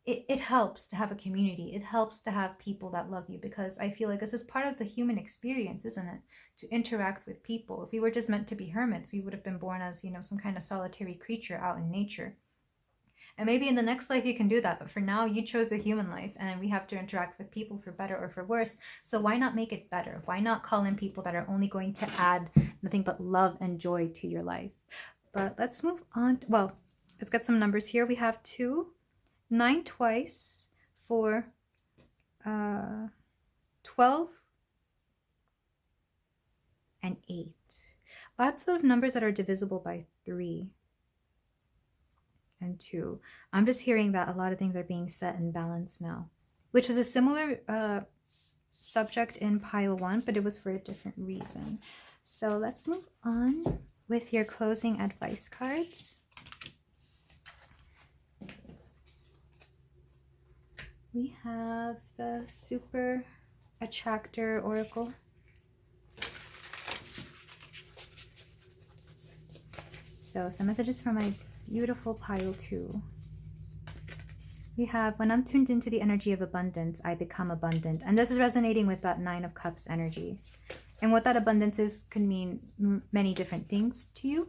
it helps to have a community. It helps to have people that love you because I feel like this is part of the human experience, isn't it? To interact with people. If we were just meant to be hermits, we would have been born as, some kind of solitary creature out in nature. And maybe in the next life you can do that, but for now you chose the human life and we have to interact with people for better or for worse. So why not make it better? Why not call in people that are only going to add nothing but love and joy to your life? But let's move on. Well, let's get some numbers here. We have 2, 9 twice, 4, 12, and 8. Lots of numbers that are divisible by 3 and 2. I'm just hearing that a lot of things are being set and balanced now, which was a similar subject in pile 1, but it was for a different reason. So let's move on with your closing advice cards. We have the Super Attractor Oracle. So some messages from my beautiful pile 2. We have, when I'm tuned into the energy of abundance, I become abundant. And this is resonating with that 9 of Cups energy. And what that abundance is can mean many different things to you.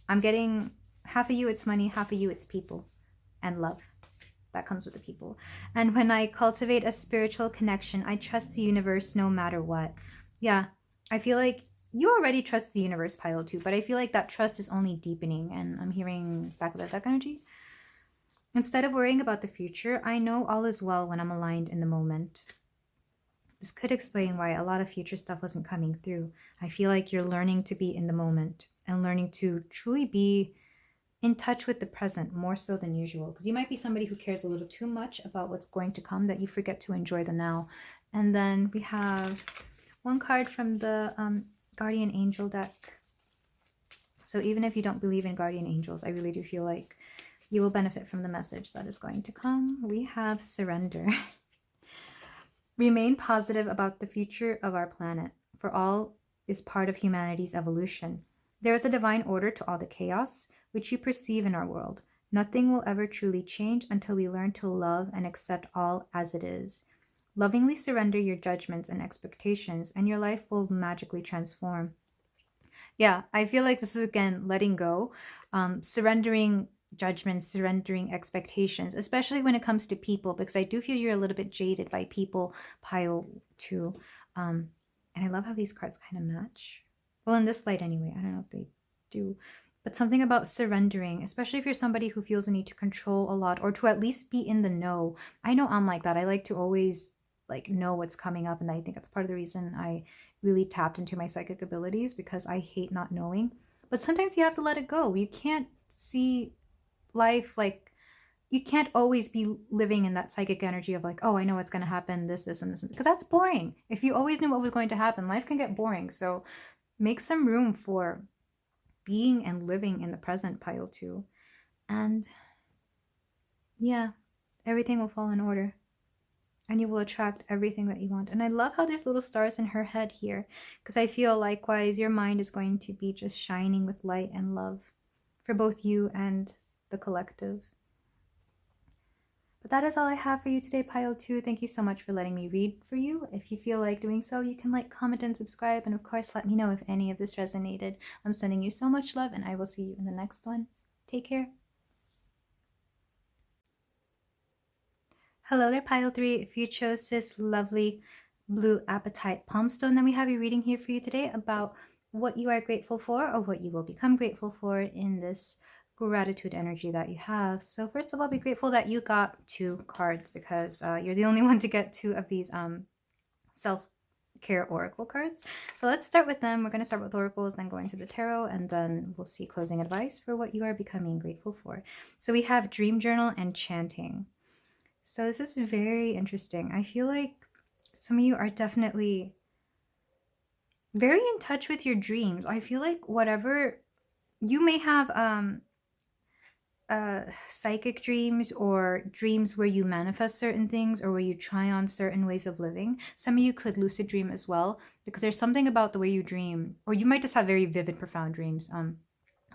I'm getting half of you, it's money, half of you, it's people and love. That comes with the people. And when I cultivate a spiritual connection, I trust the universe no matter what. Yeah, I feel like you already trust the universe, pile 2, but I feel like that trust is only deepening. And I'm hearing back of the deck energy. Instead of worrying about the future, I know all is well when I'm aligned in the moment. This could explain why a lot of future stuff wasn't coming through. I feel like you're learning to be in the moment and learning to truly be in touch with the present more so than usual, because you might be somebody who cares a little too much about what's going to come that you forget to enjoy the now. And then we have one card from the Guardian Angel deck. So even if you don't believe in guardian angels, I really do feel like you will benefit from the message that is going to come. We have surrender. Remain positive about the future of our planet, for all is part of humanity's evolution. There is a divine order to all the chaos which you perceive in our world. Nothing will ever truly change until we learn to love and accept all as it is. Lovingly surrender your judgments and expectations, and your life will magically transform. Yeah, I feel like this is, again, letting go, surrendering judgments, surrendering expectations, especially when it comes to people, because I do feel you're a little bit jaded by people, pile 2. And I love how these cards kind of match. Well, in this light anyway. I don't know if they do. But something about surrendering, especially if you're somebody who feels the need to control a lot or to at least be in the know. I know I'm like that. I like to always know what's coming up. And I think that's part of the reason I really tapped into my psychic abilities, because I hate not knowing. But sometimes you have to let it go. You can't see life you can't always be living in that psychic energy of oh, I know what's going to happen, this, and this, because that's boring. If you always knew what was going to happen, life can get boring. So make some room for being and living in the present, pile 2. And yeah, everything will fall in order. And you will attract everything that you want. And I love how there's little stars in her head here, because I feel likewise your mind is going to be just shining with light and love for both you and the collective. But that is all I have for you today, pile 2. Thank you so much for letting me read for you. If you feel like doing so, you can comment, and subscribe. And of course, let me know if any of this resonated. I'm sending you so much love, and I will see you in the next one. Take care. Hello there, pile 3. If you chose this lovely blue apatite palm stone, then we have a reading here for you today about what you are grateful for, or what you will become grateful for in this gratitude energy that you have. So first of all, be grateful that you got 2 cards, because you're the only one to get 2 of these care oracle cards. So let's start with them. We're going to start with oracles, then go into the tarot, and then we'll see closing advice for what you are becoming grateful for. So we have dream journal and chanting. So this is very interesting. I feel like some of you are definitely very in touch with your dreams. I feel like whatever you may have psychic dreams or dreams where you manifest certain things or where you try on certain ways of living. Some of you could lucid dream as well, because there's something about the way you dream, or you might just have very vivid, profound dreams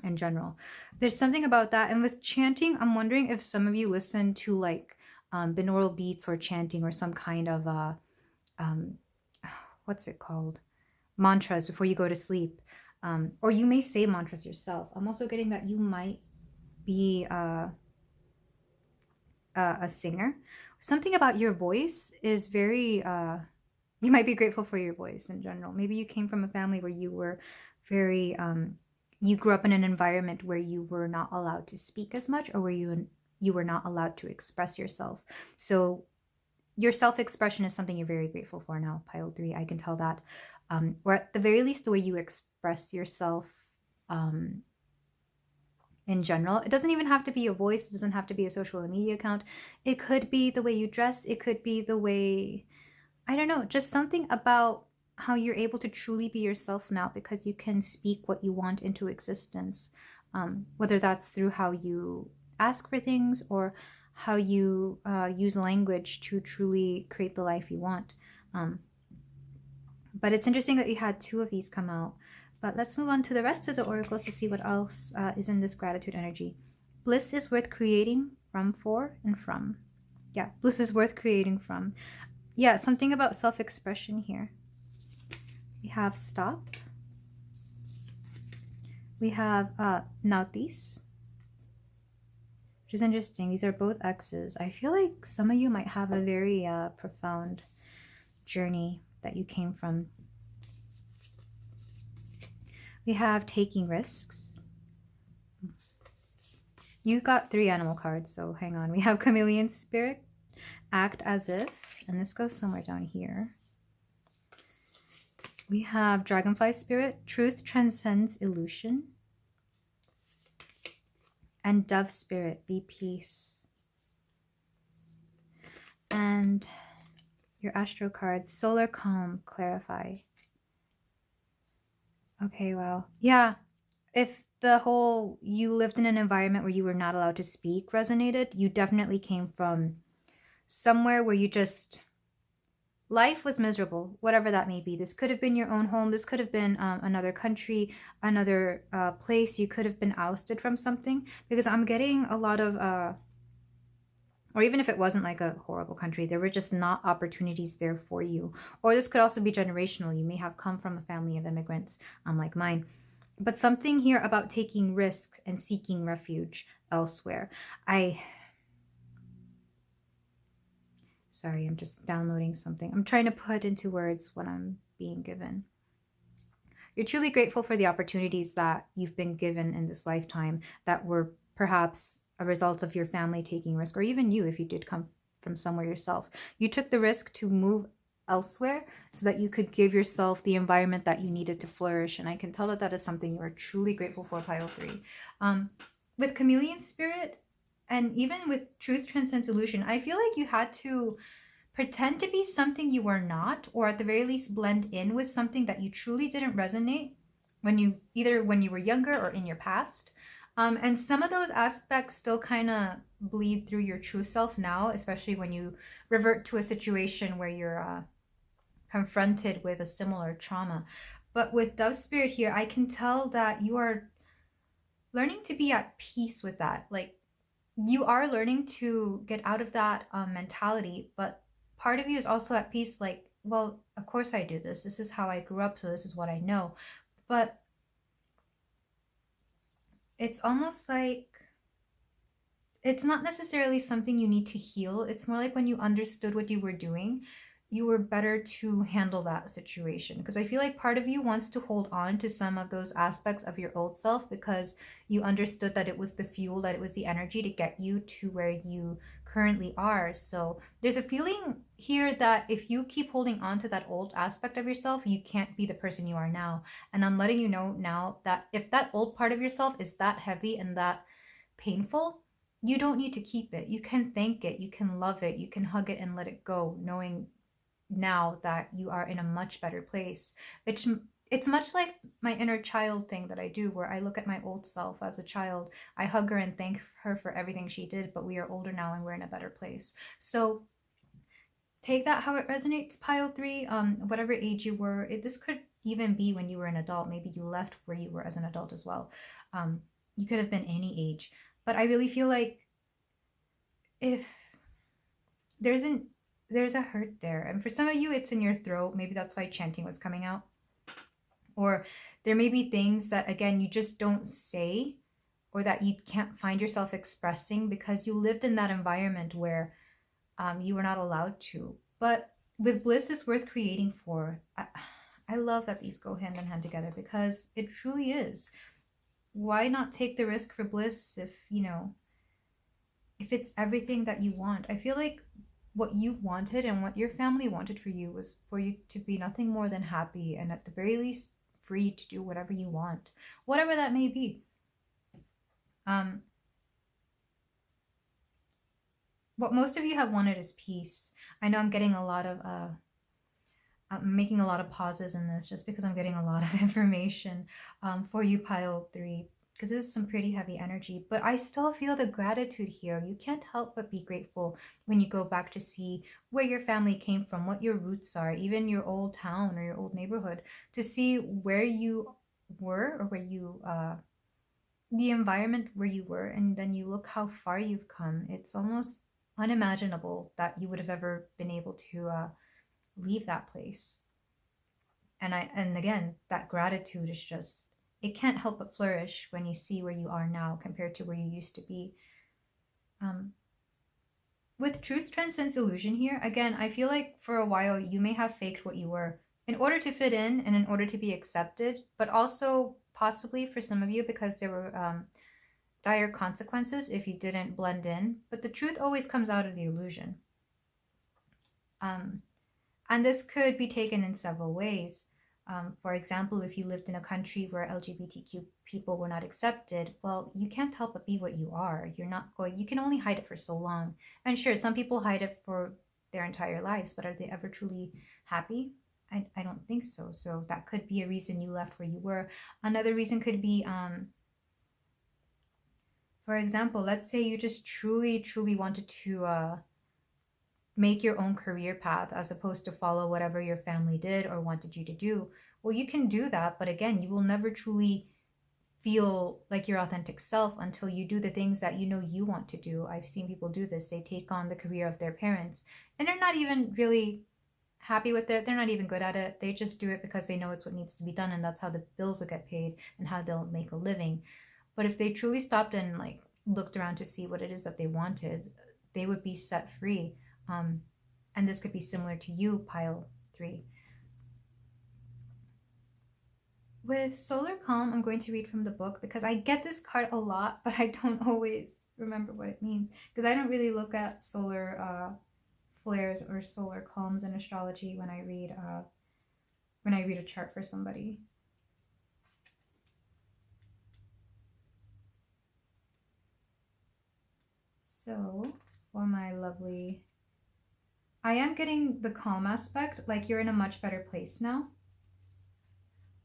in general. There's something about that. And with chanting, I'm wondering if some of you listen to like binaural beats or chanting or some kind of what's it called? Mantras before you go to sleep. Or you may say mantras yourself. I'm also getting that you might be a singer. Something about your voice is very, you might be grateful for your voice in general. Maybe you came from a family where you were very, you grew up in an environment where you were not allowed to speak as much, or where you were not allowed to express yourself. So your self-expression is something you're very grateful for now, pile 3. I can tell that. Or at the very least, the way you express yourself in general. It doesn't even have to be a voice. It doesn't have to be a social media account. It could be the way you dress. It could be the way, I don't know, just something about how you're able to truly be yourself now, because you can speak what you want into existence, whether that's through how you ask for things or how you use language to truly create the life you want. But it's interesting that you had 2 of these come out. But let's move on to the rest of the oracles to see what else is in this gratitude energy. Bliss is worth creating from, for, and from. Yeah, bliss is worth creating from. Yeah, something about self-expression here. We have stop. We have nautis, which is interesting. These are both X's. I feel like some of you might have a very profound journey that you came from. We have taking risks. You got 3 animal cards, so hang on. We have chameleon spirit, act as if, and this goes somewhere down here. We have dragonfly spirit, truth transcends illusion, and dove spirit, be peace. And your astro cards, solar calm, clarify. Okay, wow. Yeah, if the whole you lived in an environment where you were not allowed to speak resonated, you definitely came from somewhere where you just, life was miserable, whatever that may be. This could have been your own home. This could have been another country, another place. You could have been ousted from something, because I'm getting a lot of, or even if it wasn't like a horrible country, there were just not opportunities there for you. Or this could also be generational. You may have come from a family of immigrants, like mine. But something here about taking risks and seeking refuge elsewhere. Sorry, I'm just downloading something. I'm trying to put into words what I'm being given. You're truly grateful for the opportunities that you've been given in this lifetime that were perhaps a result of your family taking risk, or even you, if you did come from somewhere yourself. You took the risk to move elsewhere so that you could give yourself the environment that you needed to flourish. And I can tell that that is something you are truly grateful for, pile 3. With chameleon spirit, and even with truth transcends illusion, I feel like you had to pretend to be something you were not, or at the very least blend in with something that you truly didn't resonate when you were younger or in your past. And some of those aspects still kind of bleed through your true self now, especially when you revert to a situation where you're confronted with a similar trauma. But with dove spirit here, I can tell that you are learning to be at peace with that. Like, you are learning to get out of that mentality, but part of you is also at peace, like, well, of course I do this. This is how I grew up, so this is what I know. But it's almost like it's not necessarily something you need to heal. It's more like when you understood what you were doing, you were better to handle that situation. Because I feel like part of you wants to hold on to some of those aspects of your old self because you understood that it was the fuel, that it was the energy to get you to where you currently are. So there's a feeling here that if you keep holding on to that old aspect of yourself, you can't be the person you are now. And I'm letting you know now that if that old part of yourself is that heavy and that painful, you don't need to keep it. You can thank it, you can love it, you can hug it and let it go, knowing now that you are in a much better place. Which it's much like my inner child thing that I do, where I look at my old self as a child, I hug her and thank her for everything she did, but we are older now and we're in a better place. So take that how it resonates, pile 3. Whatever age you were, this could even be when you were an adult. Maybe you left where you were as an adult as well. You could have been any age, but I really feel like if there's a hurt there. And for some of you, it's in your throat. Maybe that's why chanting was coming out. Or there may be things that, again, you just don't say, or that you can't find yourself expressing because you lived in that environment where you were not allowed to. But with bliss is worth creating for. I love that these go hand in hand together because it truly is. Why not take the risk for bliss if, if it's everything that you want? I feel like what you wanted and what your family wanted for you was for you to be nothing more than happy, and at the very least free to do whatever you want, whatever that may be. What most of you have wanted is peace. I know I'm getting a lot of I'm making a lot of pauses in this just because I'm getting a lot of information for you, pile 3, because this is some pretty heavy energy, but I still feel the gratitude here. You can't help but be grateful when you go back to see where your family came from, what your roots are, even your old town or your old neighborhood, to see where you were, or where you, the environment where you were, and then you look how far you've come. It's almost unimaginable that you would have ever been able to leave that place. And again, that gratitude is just, it can't help but flourish when you see where you are now compared to where you used to be. With truth transcends illusion here, again, I feel like for a while you may have faked what you were in order to fit in and in order to be accepted, but also possibly for some of you because there were dire consequences if you didn't blend in. But the truth always comes out of the illusion. And this could be taken in several ways. For example, if you lived in a country where LGBTQ people were not accepted, well, you can't help but be what you are. You can only hide it for so long. And sure, some people hide it for their entire lives, but are they ever truly happy? I don't think so. So that could be a reason you left where you were. Another reason could be, for example, let's say you just truly, truly wanted to make your own career path as opposed to follow whatever your family did or wanted you to do. Well, you can do that, but again, you will never truly feel like your authentic self until you do the things that you want to do. I've seen people do this. They take on the career of their parents and they're not even really happy with it. They're not even good at it. They just do it because they know it's what needs to be done, and that's how the bills will get paid and how they'll make a living. But if they truly stopped and looked around to see what it is that they wanted, they would be set free. And this could be similar to you, pile 3. With Solar Calm, I'm going to read from the book because I get this card a lot, but I don't always remember what it means because I don't really look at solar flares or solar calms in astrology when I read a chart for somebody. So for my lovely, I am getting the calm aspect, like you're in a much better place now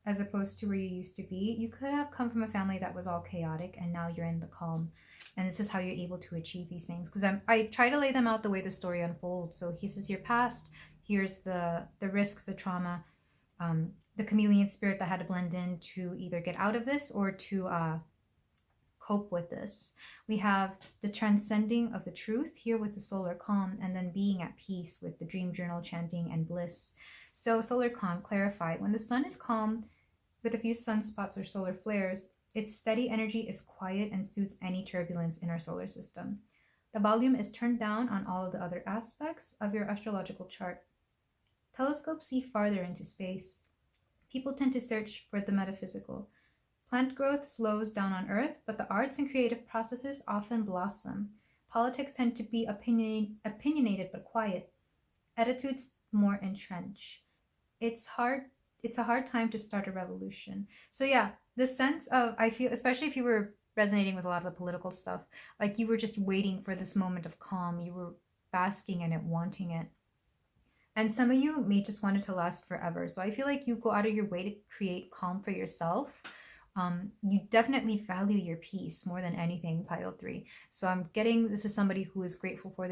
as opposed to where you used to be. You could have come from a family that was all chaotic and now you're in the calm, and this is how you're able to achieve these things, because I try to lay them out the way the story unfolds. So this is your past, here's the risks, the trauma, the chameleon spirit that had to blend in to either get out of this or to cope with this. We have the transcending of the truth here with the solar calm, and then being at peace with the dream journal chanting and bliss. So solar calm, clarify. When the sun is calm with a few sunspots or solar flares, its steady energy is quiet and soothes any turbulence in our solar system. The volume is turned down on all of the other aspects of your astrological chart. Telescopes see farther into space. People tend to search for the metaphysical. Plant growth slows down on Earth, but the arts and creative processes often blossom. Politics tend to be opinionated but quiet. Attitudes more entrenched. It's a hard time to start a revolution. So yeah, the sense of, I feel, especially if you were resonating with a lot of the political stuff, like you were just waiting for this moment of calm. You were basking in it, wanting it. And some of you may just want it to last forever. So I feel like you go out of your way to create calm for yourself. You definitely value your peace more than anything, pile 3. So I'm getting, this is somebody who is grateful for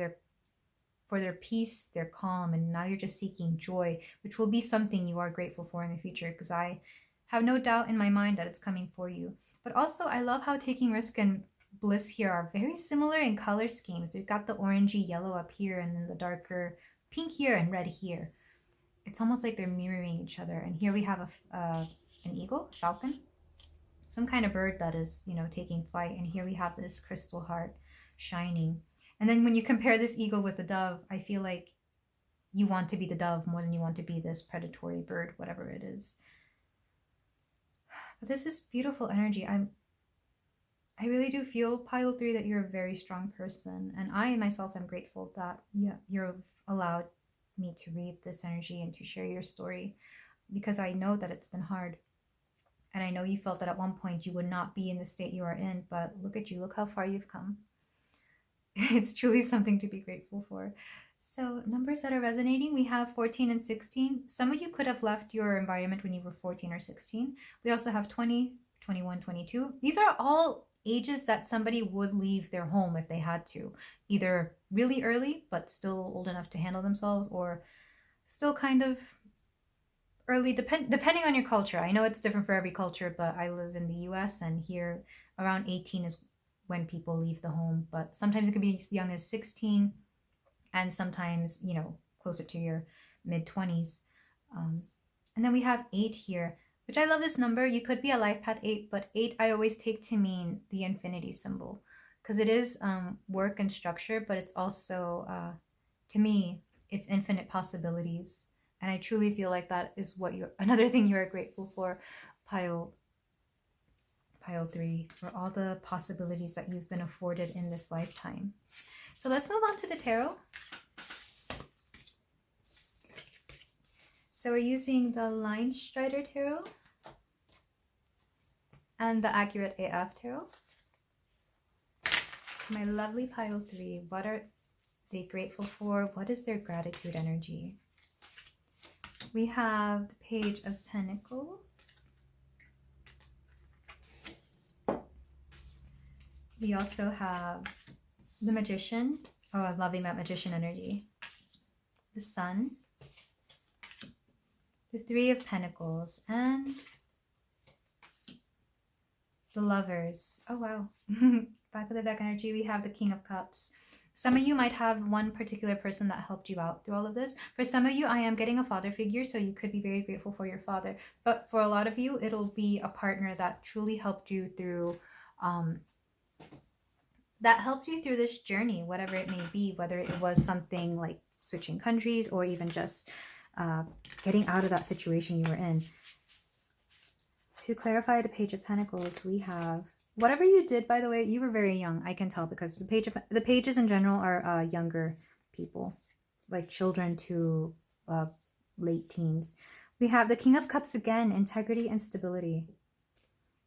their peace, their calm, and now you're just seeking joy, which will be something you are grateful for in the future, because I have no doubt in my mind that it's coming for you. But also, I love how taking risk and bliss here are very similar in color schemes. They've got the orangey yellow up here and then the darker pink here and red here. It's almost like they're mirroring each other. And here we have an eagle, falcon, some kind of bird that is, taking flight. And here we have this crystal heart shining. And then when you compare this eagle with the dove, I feel like you want to be the dove more than you want to be this predatory bird, whatever it is. But this is beautiful energy. I really do feel, pile 3, that you're a very strong person. And I myself am grateful that you're allowed me to read this energy and to share your story, because I know that it's been hard. And I know you felt that at one point you would not be in the state you are in, but look at you, look how far you've come. It's truly something to be grateful for. So numbers that are resonating, we have 14 and 16. Some of you could have left your environment when you were 14 or 16. We also have 20, 21, 22. These are all ages that somebody would leave their home if they had to, either really early but still old enough to handle themselves, or still kind of early, depending on your culture. I know it's different for every culture, but I live in the US, and here around 18 is when people leave the home, but sometimes it can be as young as 16, and sometimes, closer to your mid-20s. And then we have 8 here, which I love this number. You could be a life path 8, but 8 I always take to mean the infinity symbol, because it is work and structure, but it's also, to me, it's infinite possibilities. And I truly feel like that is another thing you are grateful for, pile 3, for all the possibilities that you've been afforded in this lifetime. So let's move on to the tarot. So we're using the Line Strider Tarot and the Accurate AF Tarot. My lovely pile 3, what are they grateful for? What is their gratitude energy? We have the Page of Pentacles. We also have the Magician. Oh, I'm loving that Magician energy. The Sun. The 3 of Pentacles. And the Lovers. Oh, wow. Back of the deck energy, we have the King of Cups. Some of you might have one particular person that helped you out through all of this. For some of you, I am getting a father figure, so you could be very grateful for your father. But for a lot of you, it'll be a partner that truly helped you through this journey, whatever it may be, whether it was something like switching countries or even just getting out of that situation you were in. To clarify the Page of Pentacles, we have, whatever you did, by the way, you were very young. I can tell, because the pages in general are younger people, like children to late teens. We have the King of Cups again, integrity and stability.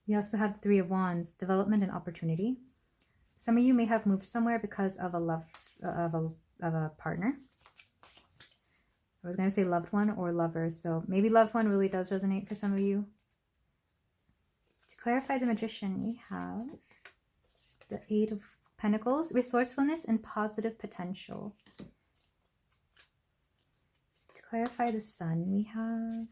We also have the 3 of Wands, development and opportunity. Some of you may have moved somewhere because of a partner. I was going to say loved one or lover, so maybe loved one really does resonate for some of you. To clarify the Magician, we have the 8 of Pentacles, resourcefulness and positive potential. To clarify the Sun, we have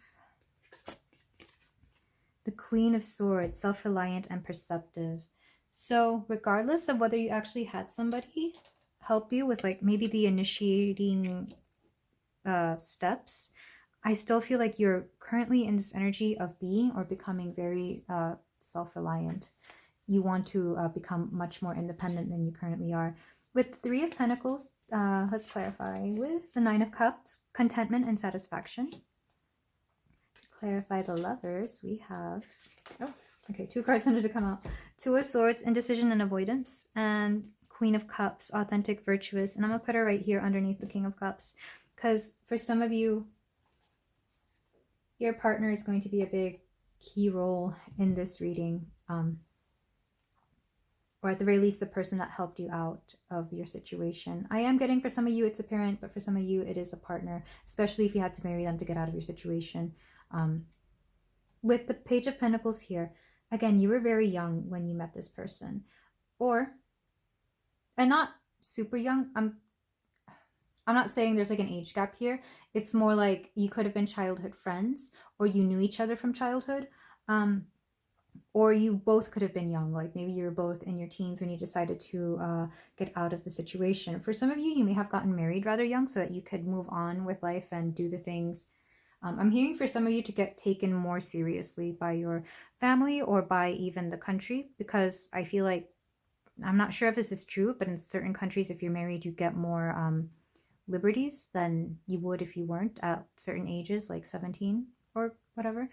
the Queen of Swords, self-reliant and perceptive. So regardless of whether you actually had somebody help you with like maybe the initiating steps, I still feel like you're currently in this energy of being or becoming very self-reliant. You want to become much more independent than you currently are. With the Three of Pentacles, let's clarify. With the Nine of Cups, contentment and satisfaction. To clarify the Lovers, we have... Oh, okay, 2 cards wanted to come out. Two of Swords, indecision and avoidance. And Queen of Cups, authentic, virtuous. And I'm going to put her right here underneath the King of Cups. Because for some of you, your partner is going to be a big key role in this reading. Or at the very least, the person that helped you out of your situation. I am getting, for some of you, it's a parent, but for some of you, it is a partner, especially if you had to marry them to get out of your situation. With the Page of Pentacles here, again, you were very young when you met this person. And not super young. I'm not saying there's like an age gap here. It's more like you could have been childhood friends, or you knew each other from childhood. Or you both could have been young, like maybe you were both in your teens when you decided to get out of the situation. For some of you, you may have gotten married rather young so that you could move on with life and do the things. I'm hearing for some of you to get taken more seriously by your family or by even the country, because I feel like, I'm not sure if this is true, but in certain countries, if you're married, you get more liberties than you would if you weren't at certain ages, like 17 or whatever.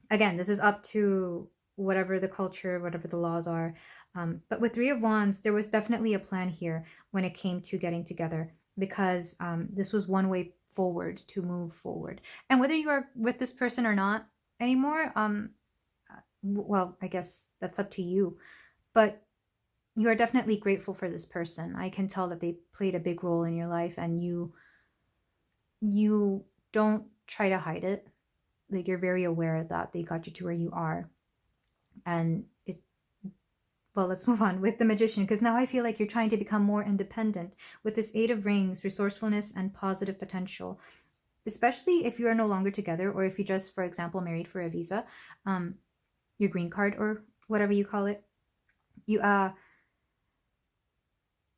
Again, this is up to whatever the culture, whatever the laws are. But with Three of Wands, there was definitely a plan here when it came to getting together, because this was one way forward to move forward. And whether you are with this person or not anymore, well, I guess that's up to you. But you are definitely grateful for this person. I can tell that they played a big role in your life, and you don't try to hide it. Like, you're very aware that they got you to where you are. And well, let's move on with the Magician, because now I feel like you're trying to become more independent with this Eight of Rings, resourcefulness and positive potential, especially if you are no longer together, or if you just, for example, married for a visa, your green card or whatever you call it. You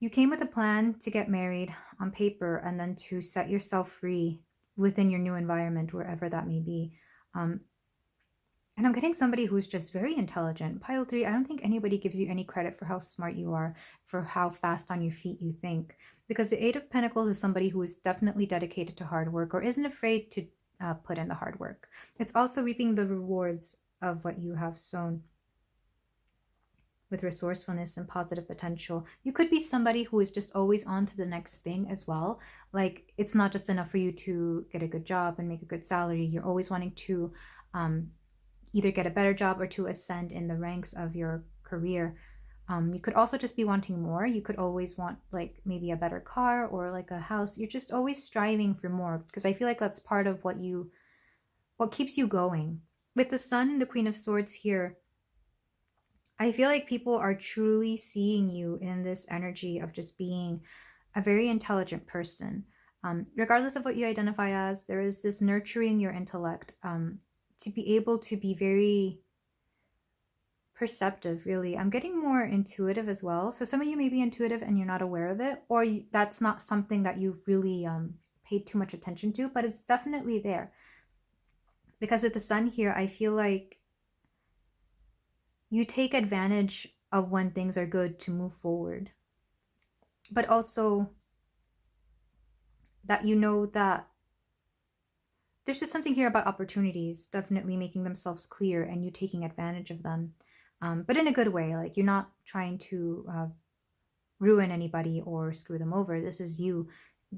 came with a plan to get married on paper and then to set yourself free within your new environment, wherever that may be. And I'm getting somebody who's just very intelligent. Pile 3, I don't think anybody gives you any credit for how smart you are, for how fast on your feet you think. Because the Eight of Pentacles is somebody who is definitely dedicated to hard work, or isn't afraid to put in the hard work. It's also reaping the rewards of what you have sown with resourcefulness and positive potential. You could be somebody who is just always on to the next thing as well. Like, it's not just enough for you to get a good job and make a good salary. You're always wanting to either get a better job or to ascend in the ranks of your career. You could also just be wanting more. You could always want, like, maybe a better car or like a house. You're just always striving for more, because I feel like that's part of what keeps you going. With the Sun and the Queen of Swords here, I feel like people are truly seeing you in this energy of just being a very intelligent person. Regardless of what you identify as, there is this nurturing your intellect, to be able to be very perceptive, really. I'm getting more intuitive as well. So some of you may be intuitive and you're not aware of it, or that's not something that you've really paid too much attention to, but it's definitely there. Because with the Sun here, I feel like you take advantage of when things are good to move forward. But also that you know that there's just something here about opportunities definitely making themselves clear and you taking advantage of them. But in a good way. Like, you're not trying to ruin anybody or screw them over. This is you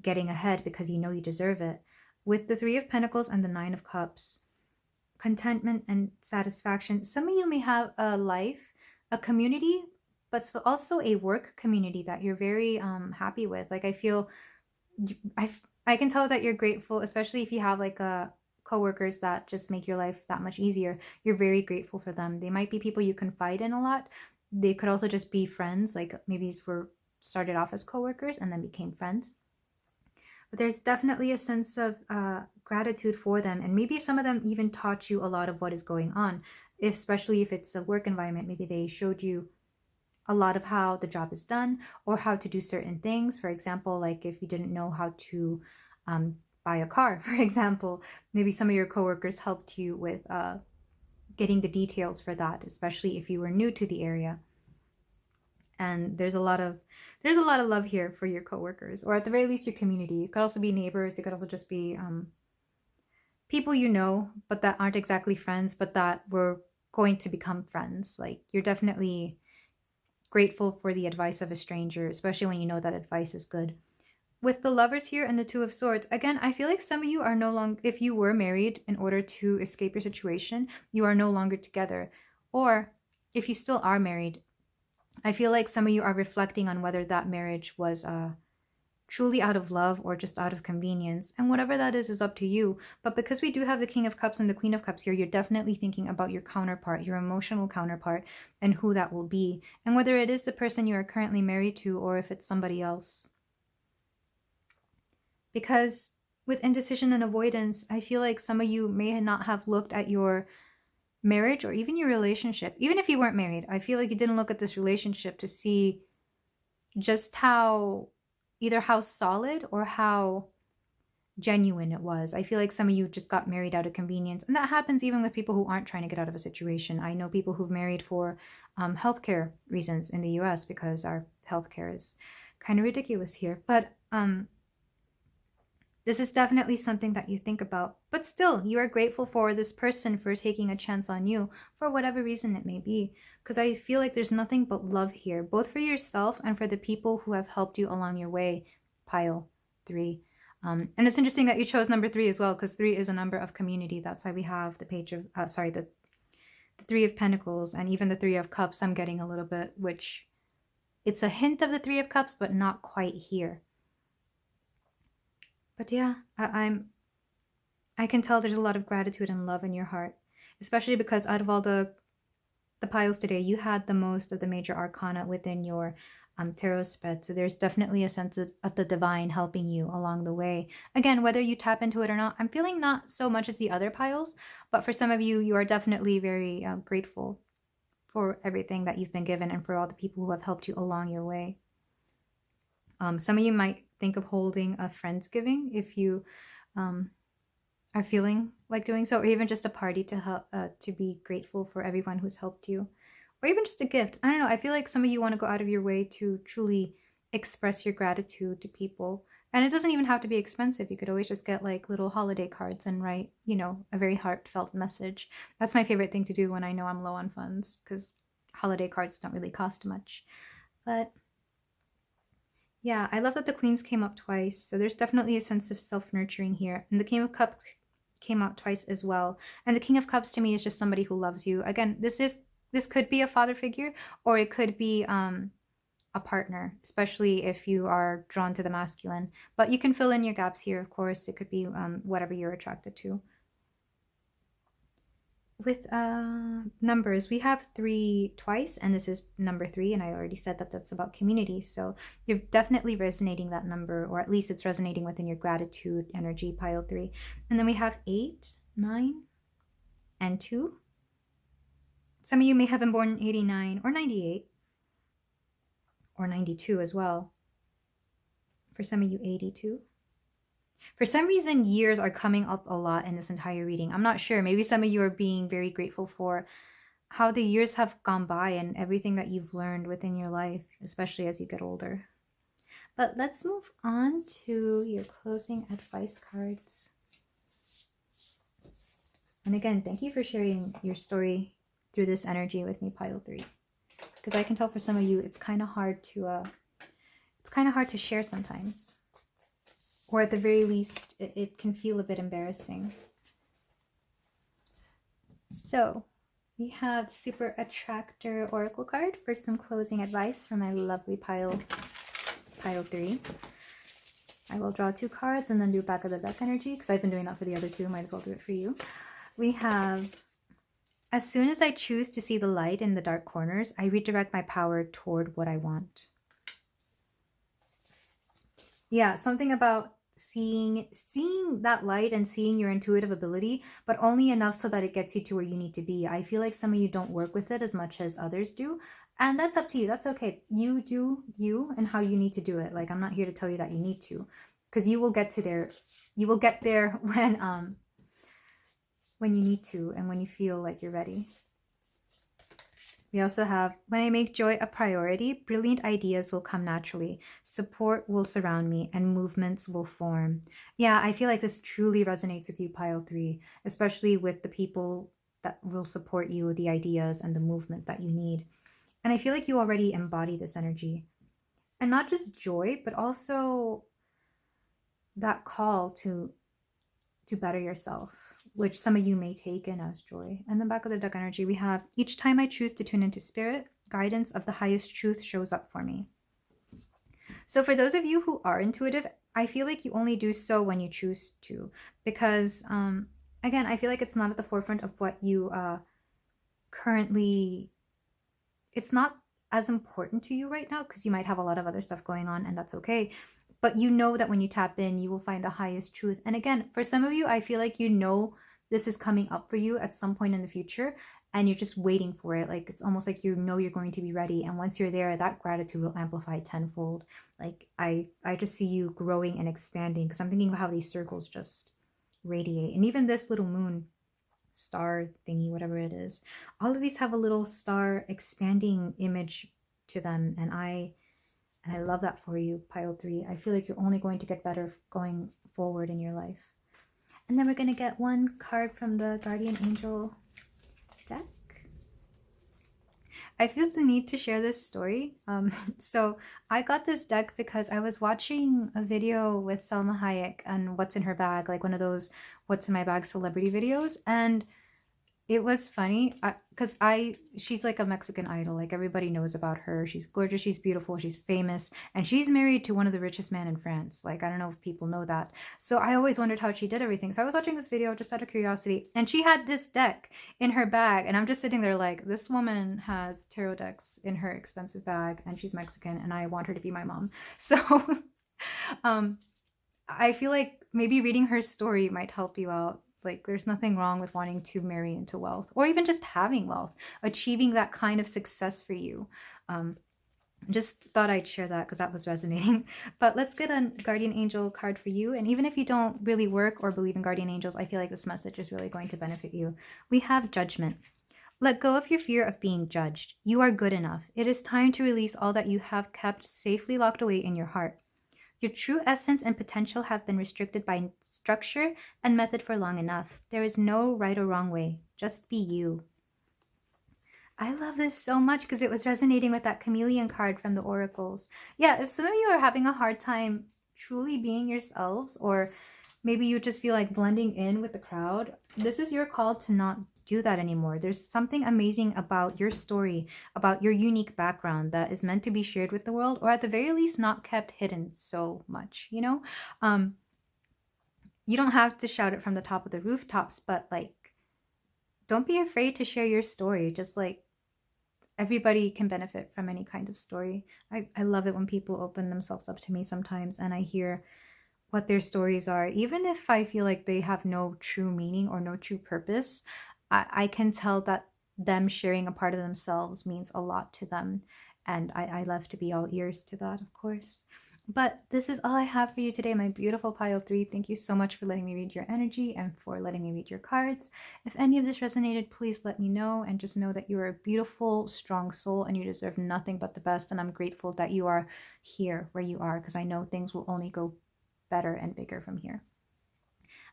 getting ahead because you know you deserve it. With the Three of Pentacles and the Nine of Cups, contentment and satisfaction. Some of you may have a life, a community, but also a work community that you're very happy with. Like, I feel, I can tell that you're grateful, especially if you have like coworkers that just make your life that much easier. You're very grateful for them. They might be people you confide in a lot. They could also just be friends. Like, maybe these were started off as coworkers and then became friends. But there's definitely a sense of gratitude for them. And maybe some of them even taught you a lot of what is going on, especially if it's a work environment. Maybe they showed you a lot of how the job is done or how to do certain things. For example, like if you didn't know how to buy a car, for example, maybe some of your coworkers helped you with getting the details for that, especially if you were new to the area. And there's a lot of love here for your coworkers, or at the very least your community. It could also be neighbors. It could also just be people you know, but that aren't exactly friends, but that were going to become friends. Like, you're definitely grateful for the advice of a stranger, especially when you know that advice is good. With the lovers here and the two of swords, again, I feel like some of you are no longer, if you were married in order to escape your situation, you are no longer together. Or if you still are married, I feel like some of you are reflecting on whether that marriage was truly out of love or just out of convenience. And whatever that is up to you. But because we do have the King of Cups and the Queen of Cups here, you're definitely thinking about your counterpart, your emotional counterpart, and who that will be. And whether it is the person you are currently married to or if it's somebody else. Because with indecision and avoidance, I feel like some of you may not have looked at your marriage or even your relationship. Even if you weren't married, I feel like you didn't look at this relationship to see just how, either how solid or how genuine it was. I feel like some of you just got married out of convenience. And that happens even with people who aren't trying to get out of a situation. I know people who've married for healthcare reasons in the US because our healthcare is kind of ridiculous here. But this is definitely something that you think about. But still, you are grateful for this person for taking a chance on you for whatever reason it may be. Because I feel like there's nothing but love here, both for yourself and for the people who have helped you along your way. Pile 3. And it's interesting that you chose number 3 as well, because 3 is a number of community. That's why we have the page of, the 3 of Pentacles and even the 3 of Cups. I'm getting a little bit, which it's a hint of the 3 of Cups, but not quite here. But yeah, I can tell there's a lot of gratitude and love in your heart, especially because out of all the piles today, you had the most of the major arcana within your tarot spread. So there's definitely a sense of the divine helping you along the way. Again, whether you tap into it or not, I'm feeling not so much as the other piles, but for some of you, you are definitely very grateful for everything that you've been given and for all the people who have helped you along your way. Some of you might think of holding a Friendsgiving if you are feeling like doing so, or even just a party to help, to be grateful for everyone who's helped you. Or even just a gift. I don't know. I feel like some of you want to go out of your way to truly express your gratitude to people. And it doesn't even have to be expensive. You could always just get like little holiday cards and write, a very heartfelt message. That's my favorite thing to do when I know I'm low on funds, because holiday cards don't really cost much. But yeah, I love that the Queens came up twice. So there's definitely a sense of self-nurturing here. And the King of Cups came out twice as well. And the King of Cups to me is just somebody who loves you. Again, this could be a father figure, or it could be a partner, especially if you are drawn to the masculine. But you can fill in your gaps here, of course. It could be whatever you're attracted to. With numbers, we have 3 twice, and this is number 3, and I already said that that's about community. So you're definitely resonating that number, or at least it's resonating within your gratitude energy, pile 3. And then we have 8, 9, and 2. Some of you may have been born in 89 or 98 or 92 as well. For some of you, 82. For some reason, years are coming up a lot in this entire reading. I'm not sure. Maybe some of you are being very grateful for how the years have gone by and everything that you've learned within your life, especially as you get older. But let's move on to your closing advice cards. And again, thank you for sharing your story through this energy with me, pile 3. Because I can tell for some of you, it's kind of hard to share sometimes. Or at the very least, it can feel a bit embarrassing. So, we have Super Attractor Oracle card for some closing advice from my lovely pile 3. I will draw 2 cards and then do back of the deck energy, because I've been doing that for the other 2. Might as well do it for you. We have, as soon as I choose to see the light in the dark corners, I redirect my power toward what I want. Yeah, something about seeing that light and seeing your intuitive ability, but only enough so that it gets you to where you need to be. I feel like some of you don't work with it as much as others do, and that's up to you. That's okay. You do you and how you need to do it. Like, I'm not here to tell you that you need to, because you will get to there. You will get there when you need to and when you feel like you're ready. We also have, when I make joy a priority, brilliant ideas will come naturally, support will surround me, and movements will form. Yeah, I feel like this truly resonates with you, pile three, especially with the people that will support you, the ideas and the movement that you need. And I feel like you already embody this energy. And not just joy, but also that call to better yourself, which some of you may take in as joy. And the back of the deck energy, we have, each time I choose to tune into spirit, guidance of the highest truth shows up for me. So for those of you who are intuitive, I feel like you only do so when you choose to, because again, I feel like it's not at the forefront of what you currently, it's not as important to you right now because you might have a lot of other stuff going on, and that's okay. But you know that when you tap in, you will find the highest truth. And again, for some of you, I feel like you know this is coming up for you at some point in the future, and you're just waiting for it. Like, it's almost like you know you're going to be ready. And once you're there, that gratitude will amplify tenfold. Like, I just see you growing and expanding, because I'm thinking about how these circles just radiate. And even this little moon star thingy, whatever it is, all of these have a little star expanding image to them. And I love that for you, pile three. I feel like you're only going to get better going forward in your life. And then we're going to get one card from the Guardian Angel deck. I feel the need to share this story. So I got this deck because I was watching a video with Selma Hayek and What's in Her Bag, like one of those What's in My Bag celebrity videos. And it was funny because she's like a Mexican idol. Like, everybody knows about her. She's gorgeous, she's beautiful, she's famous, and she's married to one of the richest men in France. Like, I don't know if people know that. So I always wondered how she did everything. So I was watching this video just out of curiosity, and she had this deck in her bag, and I'm just sitting there like, this woman has tarot decks in her expensive bag, and she's Mexican, and I want her to be my mom. So I feel like maybe reading her story might help you out. Like, there's nothing wrong with wanting to marry into wealth, or even just having wealth, achieving that kind of success for you. Just thought I'd share that because that was resonating. But let's get a guardian angel card for you. And even if you don't really work or believe in guardian angels, I feel like this message is really going to benefit you. We have judgment. Let go of your fear of being judged. You are good enough. It is time to release all that you have kept safely locked away in your heart. Your true essence and potential have been restricted by structure and method for long enough. There is no right or wrong way. Just be you. I love this so much because it was resonating with that chameleon card from the oracles. Yeah, if some of you are having a hard time truly being yourselves, or maybe you just feel like blending in with the crowd, this is your call to not do that anymore. There's something amazing about your story, about your unique background that is meant to be shared with the world, or at the very least not kept hidden so much, you know? You don't have to shout it from the top of the rooftops, but like, don't be afraid to share your story. Just like, everybody can benefit from any kind of story. I love it when people open themselves up to me sometimes, and I hear what their stories are. Even if I feel like they have no true meaning or no true purpose, I can tell that them sharing a part of themselves means a lot to them. And I love to be all ears to that, of course. But this is all I have for you today, my beautiful pile three. Thank you so much for letting me read your energy and for letting me read your cards. If any of this resonated, please let me know, and just know that you are a beautiful, strong soul and you deserve nothing but the best. And I'm grateful that you are here where you are, because I know things will only go better and bigger from here.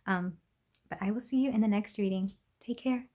But I will see you in the next reading. Take care.